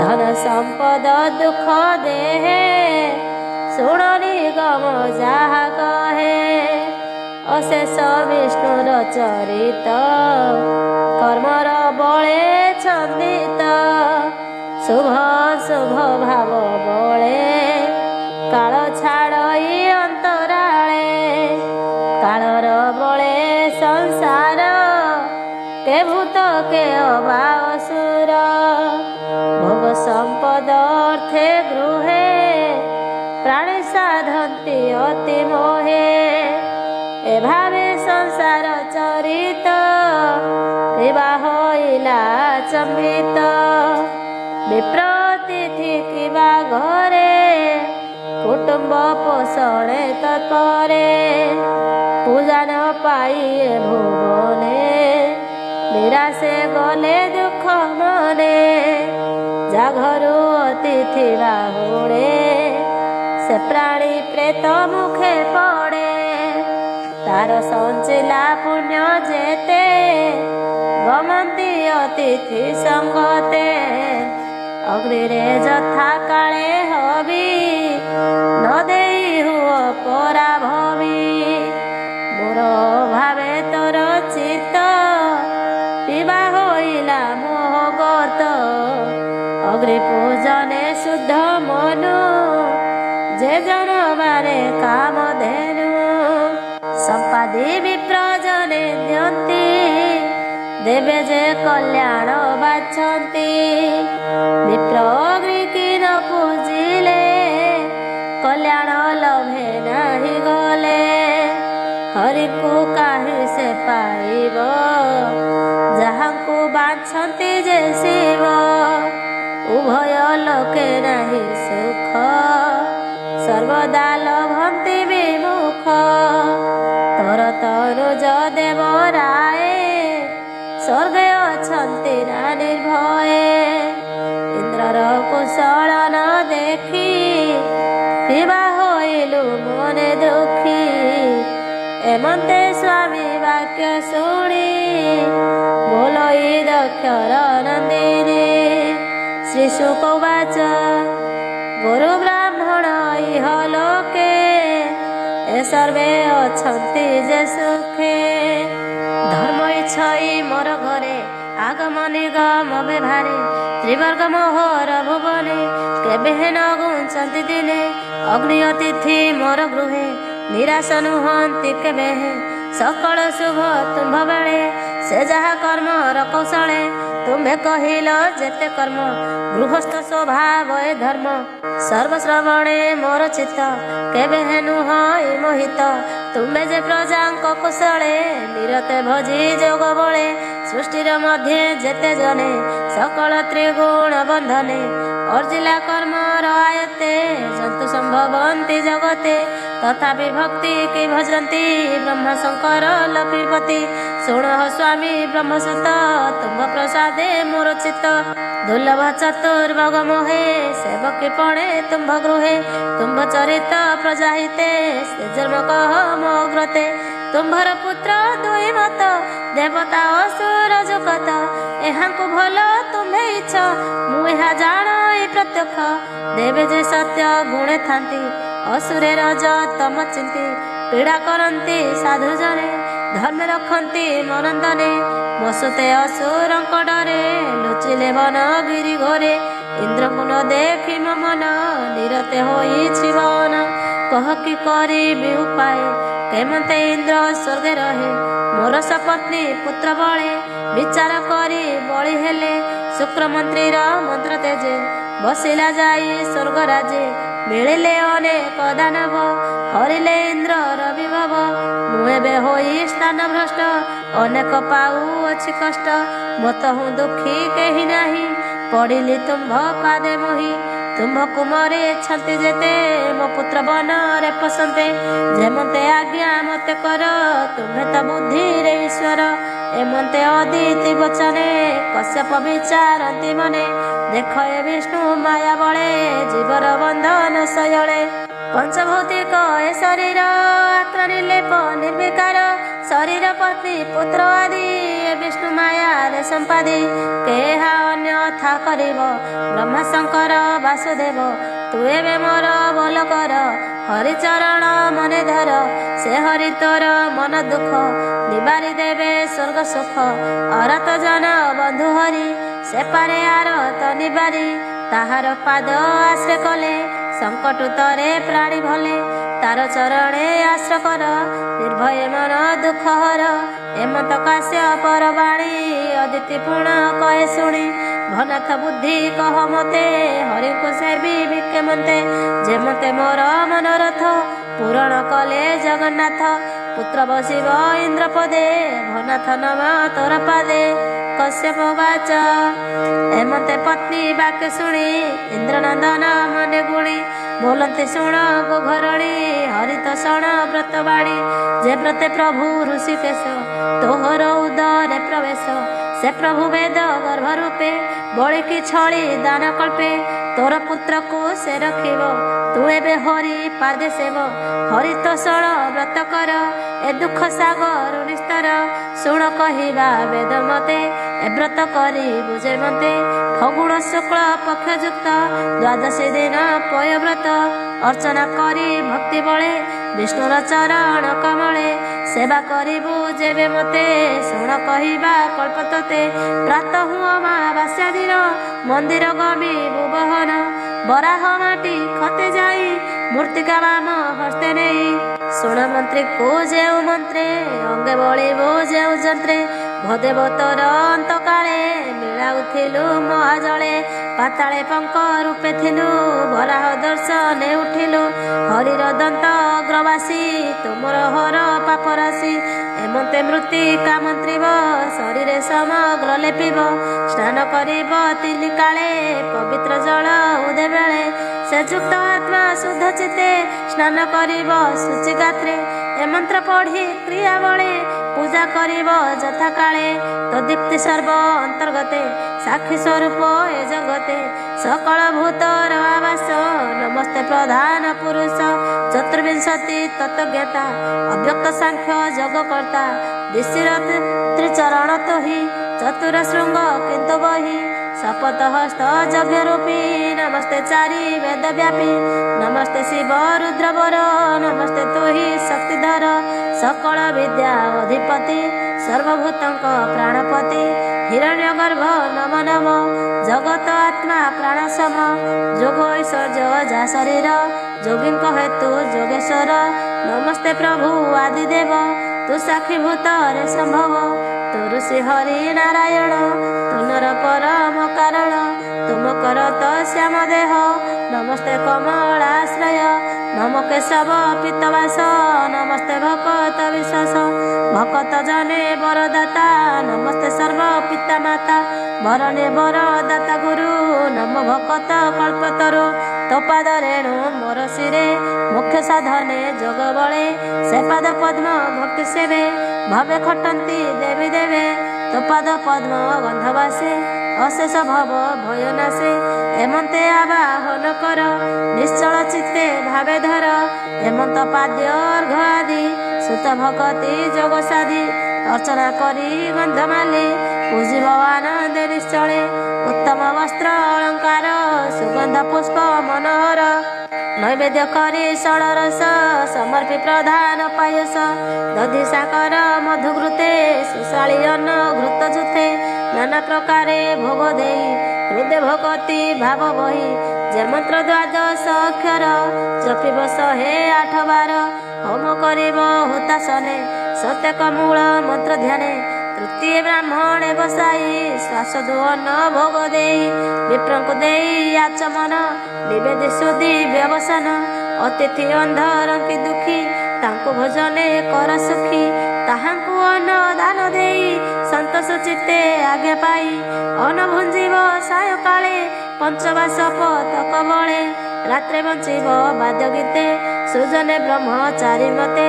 ଧନ ସମ୍ପଦ ଦୁଃଖ ଦେହେ ଶୁଣ ନିଗମ ଯାହା କହେ ଅଶେଷ ବିଷ୍ଣୁର ଚରିତ କର୍ମର ବଳେ ଛନ୍ଦିତ ଶୁଭ ଶୁଭ ଭାବ ବଳେ କାଳ ଛାଡ଼ଇ ଅନ୍ତରାଳେ କାଳର ବଳେ ସଂସାର କେ ଭୂତ କେ ଅବା ଅସୁର ଭୋଗ ସମ୍ପଦ ଅର୍ଥେ ଗୃହେ ପ୍ରାଣୀ ସାଧନ୍ତି ଅତି ମୋହେ ଏଭାବେ ସଂସାର ଚରିତ ବିବାହ ହଇଲା ଚମ୍ବିତ ବିପ୍ର ଅତିଥି କିବା ଘରେ କୁଟୁମ୍ବ ପୋଷଣେ ତତ୍ପରେ ପୂଜା ନ ପାଇଏ ଭୁବନେ ନିରାଶେ ଗଲେ ଦୁଃଖ ମନେ ଯା ଘରୁ ଅତିଥି ବାହୁଡ଼େ ସେ ପ୍ରାଣୀ ପ୍ରେତ ମୁଖେ ପଡ଼େ ତାର ସଞ୍ଚିଲା ପୁଣ୍ୟ ଯେତେ ଗମନ୍ତି ଅତିଥି ସଙ୍ଗତେ ଅଗ୍ନିରେ ଯଥା କାଳେ ହବି ନ ଦେଇ ହୁଅ ପରାଭବି ମୋର ଭାବେ ତୋର ଚିତ୍ତ ପିବା ହଇଲା ମୋହ ଗତ ଅଗ୍ନି ପୂଜନେ ଶୁଦ୍ଧ ମନୁ ଯେ ଜନମାନେ କାମଧେନୁ ସମ୍ପାଦି ବିପ୍ରଜନେ ଦିଅନ୍ତି ଦେବେ ଯେ କଲ୍ୟାଣ ବାଛନ୍ତି ବିପ୍ର ଅଗ୍ନି କି ନ ପୂଜିଲେ କଲ୍ୟାଣ ଲଭେ ନାହିଁ ଗଲେ ହରିକୁ କାହିଁ ସେ ପାଇବ ଯାହାଙ୍କୁ ବାଛନ୍ତି ଯେ ଶିବ ଉଭୟ ଲୋକେ ନାହିଁ ସୁଖ ସର୍ବଦା ଲଭନ୍ତି ବିମୁଖ ତୋର ତନୁଜ ଦେବ ରାଏ ସ୍ୱର୍ଗେ ଅଛନ୍ତି ନା ନିର୍ଭଏ ଇନ୍ଦ୍ରର କୁଶଳ ନ ଦେଖି କିବା ହଇଲୁ ମନେ ଦୁଃଖୀ ଏମନ୍ତେ ସ୍ୱାମୀ ବାକ୍ୟ ଶୁଣି ବୋଲଇ ଦକ୍ଷର ନନ୍ଦିନୀ ଶ୍ରୀ ଶୁକ ବାଚ ଗୁରୁ ବ୍ରାହ୍ମଣ ଇହ ଲୋକେ ଏ ସର୍ବେ ଅଛନ୍ତି ଯେ ସୁଖେ ଧର୍ମ ଇଚ୍ଛଇ ମୋର ଘରେ ଆଗମ ନିଗମ ବ୍ୟବହାରେ ତ୍ରିବର୍ଗ ମୋହର ଭୁବନେ କେବେ ହେନ ଗୁଞ୍ଚନ୍ତି ଦିନେ ଅଗ୍ନି ଅତିଥି ମୋର ଗୃହେ ନିରାଶ ନୁହନ୍ତି କେବେ ସକଳ ଶୁଭ ତୁମ୍ଭ ବେଳେ ସେ ଯାହା କର୍ମର କୌଶଳେ ତୁମ୍ଭେ କହିଲ ଯେତେ କର୍ମ ଗୃହସ୍ଥ ସ୍ୱଭାବ ଏ ଧର୍ମ ସର୍ବଶ୍ରବଣେ ମୋର ଚିତ୍ତ କେବେ ନୁହ ମୋହିତ ତୁମ୍ଭେ ଯେ ପ୍ରଜାଙ୍କ କୁଶଳେ ନିରତେ ଭଜି ଯୋଗ ବଳେ ସୃଷ୍ଟିର ମଧ୍ୟେ ଯେତେ ଜନେ ସକଳ ତ୍ରିଗୁଣ ବନ୍ଧନେ ଅର୍ଜିଲା କର୍ମର ଆୟତେ ଜନ୍ତୁ ସମ୍ଭବନ୍ତି ଜଗତେ ତଥାପି ଭକ୍ତି କି ଭଜନ୍ତି ବ୍ରହ୍ମ ଶଙ୍କର ଲକ୍ଷ୍ମୀପତି ଶୁଣ ସ୍ୱାମୀ ବ୍ରହ୍ମସୁତ ତୁମ୍ଭ ପ୍ରସାଦେ ମୋର ଚିତ୍ତ ଦୁର୍ଲଭ ଚତୁର୍ଭଗ ମୋହେ ସେବକୀ ପଣେ ତୁମ୍ଭ ଗୃହେ ତୁମ୍ଭ ଚରିତ ପ୍ରଜାହିତେ ସେ ଜନ୍ମ କହ ମୋ ଗ୍ରତେ ତୁମ୍ଭର ପୁତ୍ର ଦୁଇ ମତ ଦେବତା ଅସୁର ଜଗତ ଏହାଙ୍କୁ ଭଲ ତୁମ୍ଭେ ଇଚ୍ଛ ମୁଁ ଏହା ଜାଣ ଏ ପ୍ରତ୍ୟକ୍ଷ ଦେବେ ଯେ ସତ୍ୟ ଗୁଣେ ଥାନ୍ତି ଅସୁରେ ରଜ ତମ ଚିନ୍ତି ପୀଡ଼ା କରନ୍ତି ସାଧୁ ଜନେ ଧର୍ମ ରଖନ୍ତି ମନନ୍ଦନେ ବସୁତେ ଅସୁରଙ୍କ ଡରେ ଲୁଚିଲେ ବନଗିରି ଘରେ ଇନ୍ଦ୍ରକୁ ନ ଦେଖି ମୋ ମନ ନିରତେ ହୋଇଛି ବନ କହ କି କରିବି ଉପାୟ କେମନ୍ତେ ଇନ୍ଦ୍ର ସ୍ୱର୍ଗେ ରହେ ମୋର ସପତ୍ନୀ ପୁତ୍ର ବଳେ ବିଚାର କରି ବଳି ହେଲେ ଶୁକ୍ର ମନ୍ତ୍ରୀର ମନ୍ତ୍ର ତେଜେ ବସିଲା ଯାଇ ସ୍ୱର୍ଗରାଜେ ମିଳିଲେ ଅନେକ ଦାନବ ହରିଲେ ଇନ୍ଦ୍ରର ବିଭବ ମୁଁ ଏବେ ହୋଇ ସ୍ଥାନ ଭ୍ରଷ୍ଟ ଅନେକ ପାଉଅଛି କଷ୍ଟ ମତ ହୁଁ ଦୁଃଖୀ କେହି ନାହିଁ ପଡ଼ିଲି ତୁମ୍ଭ ପାଦେ ମୋହି ତୁମ୍ଭକୁ ମରେଛନ୍ତି ଯେତେ ମୋ ପୁତ୍ର ବନରେ ପସନ୍ତେ ଯେମନ୍ତେ ଆଜ୍ଞା ମତେ କର ତୁମ୍ଭେ ତ ବୁଦ୍ଧିରେ ଈଶ୍ୱର ଏମନ୍ତେ ଅଦିତି ବଚନେ କଶ୍ୟପ ବିଚାରନ୍ତି ମନେ ଦେଖ ଏ ବିଷ୍ଣୁ ମାୟା ବଳେ ଜୀବର ବନ୍ଧନ ସୟଳେ ପଞ୍ଚଭୌତିକ ଏ ଶରୀର ଆତ୍ମା ନିର୍ଲେପ ନିର୍ବିକାର ଶରୀର ପତ୍ନୀ ପୁତ୍ର ଆଦି ଏ ବିଷ୍ଣୁ ମାୟାରେ ସମ୍ପାଦି କେହା ଅନ୍ୟଥା କରିବ ବ୍ରହ୍ମା ଶଙ୍କର ବାସୁଦେବ ତୁ ଏବେ ମୋର ବୋଲ କର ହରିଚରଣ ମନେ ଧର ସେ ହରି ତୋର ମନ ଦୁଃଖ ନିବାରି ଦେବେ ସ୍ୱର୍ଗ ସୁଖ ଅରତ ଜନ ବନ୍ଧୁ ହରି ସେ ପାରେ ଆରତ ନିବାରି ତାହାର ପାଦ ଆଶ୍ରୟ କଲେ ସଙ୍କଟ ତରେ ପ୍ରାଣୀ ଭଲେ ତାର ଚରଣେ ଆଶ୍ର କର ନିର୍ଭୟ ମନ ଦୁଃଖ ହର ଏମନ୍ତ କାଶ୍ୟପର ବାଣୀ ଅଦିତି ପୁଣ କହେ ଶୁଣି ଭନାଥ ବୁଦ୍ଧି କହ ମତେ ହରିଙ୍କୁ ସେବି ଭିକେ ମନ୍ତେ ଯେମତେ ମୋର ମନୋରଥ ପୂରଣ କଲେ ଜଗନ୍ନାଥ ପୁତ୍ର ବସିବ ଇନ୍ଦ୍ର ପଦେ ଭନାଥ ନମ ତୋର ପାଦେ କଶ୍ୟପ ବାଚ ଏମତେ ପତ୍ନୀ ବାକ୍ୟ ଶୁଣି ଇନ୍ଦ୍ରନନ୍ଦନ ମନେ ଗୁଣି ବୋଲନ୍ତି ଶୁଣ ଗୋ ଘରଣୀ ହରିତ ଶଣ ବ୍ରତ ବାଣୀ ଯେ ବ୍ରତେ ପ୍ରଭୁ ଋଷିକେଶ ତୋହର ଉଦରେ ପ୍ରବେଶ ସେ ପ୍ରଭୁ ବେଦ ଗର୍ଭ ରୂପେ ବଳିକି ଛଳି ଦାନ କଳ୍ପେ ତୋର ପୁତ୍ରକୁ ସେ ରଖିବ ତୁ ଏବେ ହରି ପାଦେ ସେବ ହରିତ ଶଣ ବ୍ରତ କର ଏ ଦୁଃଖ ସାଗର ନିସ୍ତର ଶୁଣ କହିବା ବେଦ ମତେ ଏ ବ୍ରତ କରି ବୁଝେ ମତେ ଫଗୁଣ ଶୁକ୍ଳ ପକ୍ଷ ଯୁକ୍ତ ଦ୍ୱାଦଶୀ ଦିନ ପୟ ବ୍ରତ ଅର୍ଚ୍ଚନା କରି ଭକ୍ତି ବଳେ ବିଷ୍ଣୁର ଚରଣ କମଳେ ସେବା କରିବୁ ଯେବେ ମତେ ଶୁଣ କହିବା କଳ୍ପ ତତେ ପ୍ରାତଃ ଅମାବାସ୍ୟା ଦିନ ମନ୍ଦିର ଗମିବୁ ବହନ ବରାହ ମାଟି ଖତେ ଯାଇ ମୂର୍ତ୍ତିକା ବାମ ହସ୍ତେ ନେଇ ଶୁଣ ମନ୍ତ୍ରୀକୁ ଯେଉଁ ମନ୍ତ୍ରେ ଅଙ୍ଗେ ବଳିବୁ ଯେଉଁ ଯନ୍ତ୍ରେ ଭଦେବ ତୋର ଅନ୍ତକାଳେ ମିଳାଉଥିଲୁ ମହାଜଳେ ପାତାଳେ ପଙ୍କ ରୂପେ ଥିଲୁ ବରାହ ଦର୍ଶନେ ଉଠିଲୁ ହରିର ଦନ୍ତ ଅଗ୍ରବାସୀ ତୁମର ହର ପାପ ରାଶି ଏମନ୍ତେ ମୃତ୍ତିକା ମନ୍ତ୍ରୀବ ଶରୀରେ ସମଗ୍ର ଲେପିବ ସ୍ନାନ କରିବ ତିନି କାଳେ ପବିତ୍ର ଜଳ ଉଦେ ବେଳେ ସେ ଯୁକ୍ତ ଆତ୍ମା ଶୁଦ୍ଧ ଚିତ୍ତେ ସ୍ନାନ କରିବ ଶୁଚି ଗାତ୍ରେ ଏ ମନ୍ତ୍ର ପଢ଼ି କ୍ରିୟା ବଳେ ପୂଜା କରିବ ଯଥା କାଳେ ତଦୀପ୍ତି ସର୍ବ ଅନ୍ତର୍ଗତେ ସାକ୍ଷୀ ସ୍ୱରୂପ ଏ ଜଗତେ ସକଳ ଭୂତର ଆବାସ ନମସ୍ତେ ପ୍ରଧାନ ପୁରୁଷ ଚତୁର୍ବିଂଶତି ତତ୍ତ୍ୱଜ୍ଞତା ଅବ୍ୟକ୍ତ ସାଂଖ୍ୟ ଯୋଗକର୍ତ୍ତା ଦିଶିର ତ୍ରିଚରଣ ତୋହି ଚତୁର ଶୃଙ୍ଗ କିନ୍ତୁ ବହି ଶପଥ ହସ୍ତ ଯଜ୍ଞ ରୂପୀ ନମସ୍ତେ ଚାରି ବେଦ ବ୍ୟାପୀ ନମସ୍ତେ ଶିବ ରୁଦ୍ରବର ନମସ୍ତେ ତୁହି ଶକ୍ତିଧର ସକଳ ବିଦ୍ୟା ଅଧିପତି ସର୍ବଭୂତଙ୍କ ପ୍ରାଣପତି ହିରଣ୍ୟ ଗର୍ଭ ନମ ନମ ଜଗତ ଆତ୍ମା ପ୍ରାଣ ସମ ଯୋଗ ଐଶ୍ୱର୍ଯ୍ୟ ଯା ଶରୀର ଯୋଗୀଙ୍କ ହେତୁ ଯୋଗେଶ୍ୱର ନମସ୍ତେ ପ୍ରଭୁ ଆଦିଦେବ ତୁ ସାକ୍ଷୀଭୂତରେ ସମ୍ଭବ ତୁ ଋଷି ହରି ନାରାୟଣ ତୁ ନର ପରମ କାରଣ ତୁମ କରତ ଶ୍ୟାମ ଦେହ ନମସ୍ତେ କମଳାଶ୍ରୟ ନମ କେଶବ ପିତବାସ ନମସ୍ତେ ଭକତ ବିଶ୍ୱାସ ଭକତ ଜନେ ବରଦାତା ନମସ୍ତେ ସର୍ବ ପିତା ମାତା ବରଣେ ବରଦାତା ଗୁରୁ ନମ ଭକତ କଳ୍ପତରୁ ତୋ ପାଦ ରେଣୁ ମୋର ଶିରେ ମୁଖ୍ୟ ସାଧନେ ଯୋଗ ବଳେ ସେ ପାଦ ପଦ୍ମ ଭକ୍ତି ସେବେ ଭବେ ଖଟନ୍ତି ଦେବୀ ଦେବେ ତୋ ପାଦ ପଦ୍ମ ଗନ୍ଧ ବାସେ ଅଶେଷ ଭବ ଭୟ ନାଶେ ଏମନ୍ତେ ଆବାହନ କର ନିଶ୍ଚଳ ଚିତ୍ତେ ଭାବେ ଧର ଏମନ୍ତ ପାଦ୍ୟ ଅର୍ଘ ଆଦି ସୁତ ଭକତି ଯୋଗ ସାଧି ଅର୍ଚ୍ଚନା କରି ଗନ୍ଧମାଲି ପୂଜିବ ଆନନ୍ଦେ ନିଶ୍ଚଳେ ଉତ୍ତମ ବସ୍ତ୍ର ଅଳଙ୍କାର ସୁଗନ୍ଧ ପୁଷ୍ପ ମନୋହର ନୈବେଦ୍ୟ କରି ଷଡ଼ରସ ସମର୍ପି ପ୍ରଧାନ ପାୟସ ଦଧି ସାକର ମଧୁଘୃତେ ସୁଶାଳୀ ଅନ୍ନ ଘୃତ ଜୁତେ ନାନା ପ୍ରକାରେ ଭୋଗ ଦେଇ ହୃଦୟ ଭକତି ଭାବ ବହି ଯେ ମନ୍ତ୍ର ଦ୍ୱାଦଶ ଅକ୍ଷର ଜପିବ 108 ବାର ହୋମ କରିବ ହୁତାସନେ ସତ୍ୟକ ମୂଳ ମନ୍ତ୍ର ଧ୍ୟାନେ ତୃତୀୟ ବ୍ରାହ୍ମଣେ ବସାଇ ଶ୍ୱାସ ଦୋହନ ଭୋଗ ଦେଇ ବିପ୍ରଙ୍କୁ ଦେଇ ଆଚମନ ନିବେଦି ସୁଧି ବ୍ୟବସନ ଅତିଥି ଅନ୍ଧର କି ଦୁଃଖୀ ତାଙ୍କୁ ଭୋଜନେ କର ସୁଖୀ ତାହାଙ୍କୁ ଅନ୍ନ ଦାନ ଦେଇ ସନ୍ତୋଷ ଚିତ୍ତେ ଆଜ୍ଞା ପାଇ ଅନ୍ନ ଭୁଞ୍ଜିବ ସାୟକାଳେ ପଞ୍ଚବାସ ପତକ ବଳେ ରାତ୍ରେ ବଞ୍ଚିବ ବାଦ୍ୟ ଗୀତେ ସୃଜନେ ବ୍ରହ୍ମଚାରୀ ମତେ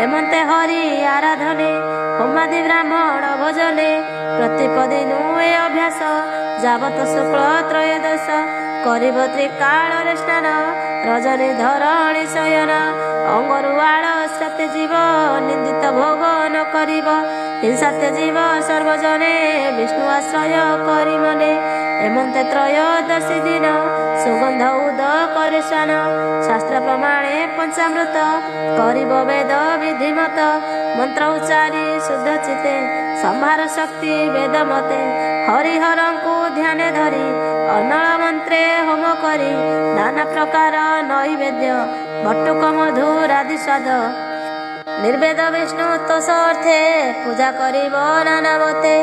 ଏମନ୍ତେ ହରି ଆରାଧନେ ହୋମାଦି ବ୍ରାହ୍ମଣ ଭୋଜନେ ପ୍ରତିପଦି ନୁଏ ଅଭ୍ୟାସ ଯାବତ ଶୁକ୍ଳ ତ୍ରୟୋଦଶ କରିବ ତ୍ରିକାଳରେ ସ୍ନାନ ରଜନୀ ଧରଣୀ ଶୟନ ଅଙ୍ଗରୁ ଆଳସ୍ୟତେ ଯିବ ନିନ୍ଦିତ ଭୋଗ ନ କରିବ ହିଂସାତେ ଯିବ ସର୍ବଜନେ ବିଷ୍ଣୁ ଆଶ୍ରୟ କରି ମନେ ଏମନ୍ତେ ତ୍ରୟୋଦଶୀ ଦିନ ସୁଗନ୍ଧ ଉଦ କରି ସ୍ନାନ ଶାସ୍ତ୍ର ପ୍ରମାଣେ ପଞ୍ଚାମୃତ କରିବ ବେଦ ବିଧିମତ ମନ୍ତ୍ର ଉଚ୍ଚାରି ଶୁଦ୍ଧ ଚିତେ ସମ୍ଭାର ଶକ୍ତି ବେଦ ମତେ ହରିହରଙ୍କୁ ଧ୍ୟାନ ଧରି ଅନଳ ମନ୍ତ୍ରେ ହୋମ କରି ନାନା ପ୍ରକାର ନୈବେଦ୍ୟ ବଟୁକ ମଧୁରାଦି ସ୍ୱାଦ ନିର୍ବେଦ ବିଷ୍ଣୁ ତୋଷ ଅର୍ଥେ ପୂଜା କରିବ ନାନା ମତେ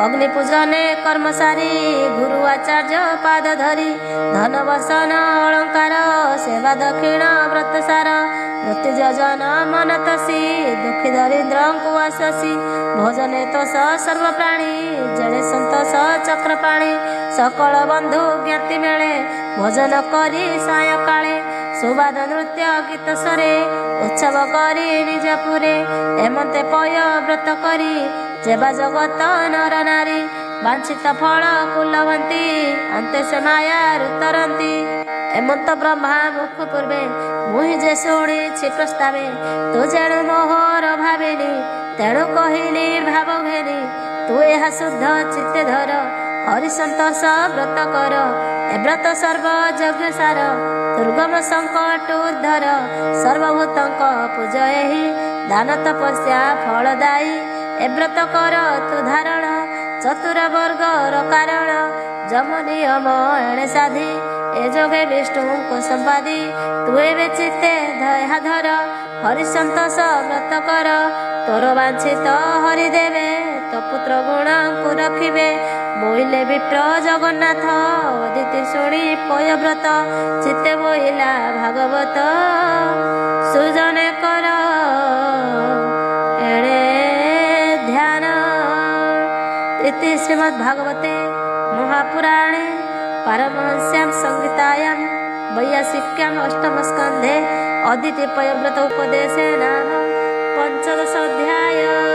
ଅଗ୍ନି ପୂଜନେ କର୍ମ ସାରି ଗୁରୁ ଆଚାର୍ଯ୍ୟ ପାଦ ଧରି ଧନ ବସନ ଅଳଙ୍କାର ସେବା ଦକ୍ଷିଣ ବ୍ରତ ସାର ମୃତ୍ୟୁ ଯୋଜନ ମନ ତୋଷି ଦୁଃଖୀ ଦରିଦ୍ରଙ୍କୁ ଆଶ୍ୱାସୀ ଭୋଜନେ ତୋଷ ସର୍ବପ୍ରାଣୀ ଜଣେ ସନ୍ତୋଷ ଚକ୍ରପାଣି ସକଳ ବନ୍ଧୁ ଜ୍ଞାତି ମେଳେ ଭୋଜନ କରି ସାୟକାଳେ ସୁବାଦ ନୃତ୍ୟ ଗୀତ ସରେ ଉତ୍ସବ କରି ନିଜପୁରେ ଏମନ୍ତେ ପୟ ବ୍ରତ କରି ଯେବା ଜଗତ ନର ନାରୀ ବାଞ୍ଛିତ ଫଳ କୁଲବନ୍ତୀ ଅନ୍ତେ ସେ ମାୟାରୁ ତରନ୍ତି ଏମନ୍ତ ବ୍ରହ୍ମା ମୁଖ ପୂର୍ବେ ମୁହିଁ ଯେ ଶୁଣିଛି ପ୍ରସ୍ତାବେ ତୁ ଯେଣୁ ମୋହର ଭାବିନି ତେଣୁ କହିଲି ଭାବ ଘେନି ତୁ ଏହା ଶୁଦ୍ଧ ଚିତ୍ତେ ଧର ହରିସନ୍ତୋଷ ବ୍ରତ କର ଏ ବ୍ରତ ସର୍ବ ଯଜ୍ଞ ସାର ଦୁର୍ଗମ ସଙ୍କଟ ଉଦ୍ଧର ସର୍ବଭୂତଙ୍କ ପୂଜ ଏହି ଦାନ ତପସ୍ୟା ଫଳଦାୟୀ ଏ ବ୍ରତ କର ତୁ ଧାରଣ ଚତୁର ବର୍ଗର କାରଣ ଯମ ନିୟମ ଏଣେ ସାଧି ଏ ଯୋଗେ ବିଷ୍ଣୁଙ୍କୁ ସମ୍ପାଦି ତୁ ଏବେ ଚିତ୍ତେ ଏହା ଧର ହରିସନ୍ତୋଷ ବ୍ରତ କର ତୋର ବାଞ୍ଛିତ ହରି ଦେବେ ତୋ ପୁତ୍ର ଗୁଣଙ୍କୁ ରଖିବେ ବୋଇଲେ ବିପ୍ର ଜଗନ୍ନାଥ ଅଦିତି ଶୁଣି ପୟବ୍ରତ ଚିତ୍ତେ ବୋଇଲା ଭାଗବତ ସୁଜନେ କର ଏଣେ ଧ୍ୟାନ। ଇତି ଶ୍ରୀମଦ୍ ଭାଗବତେ ମହାପୁରାଣେ ପାରମହଂସ୍ୟାಂ ସଂହିତାୟାಂ वैयासिक्याम् अष्टमस्कन्धे अदिति पयव्रत उपदेशेन पञ्चदश अध्याय।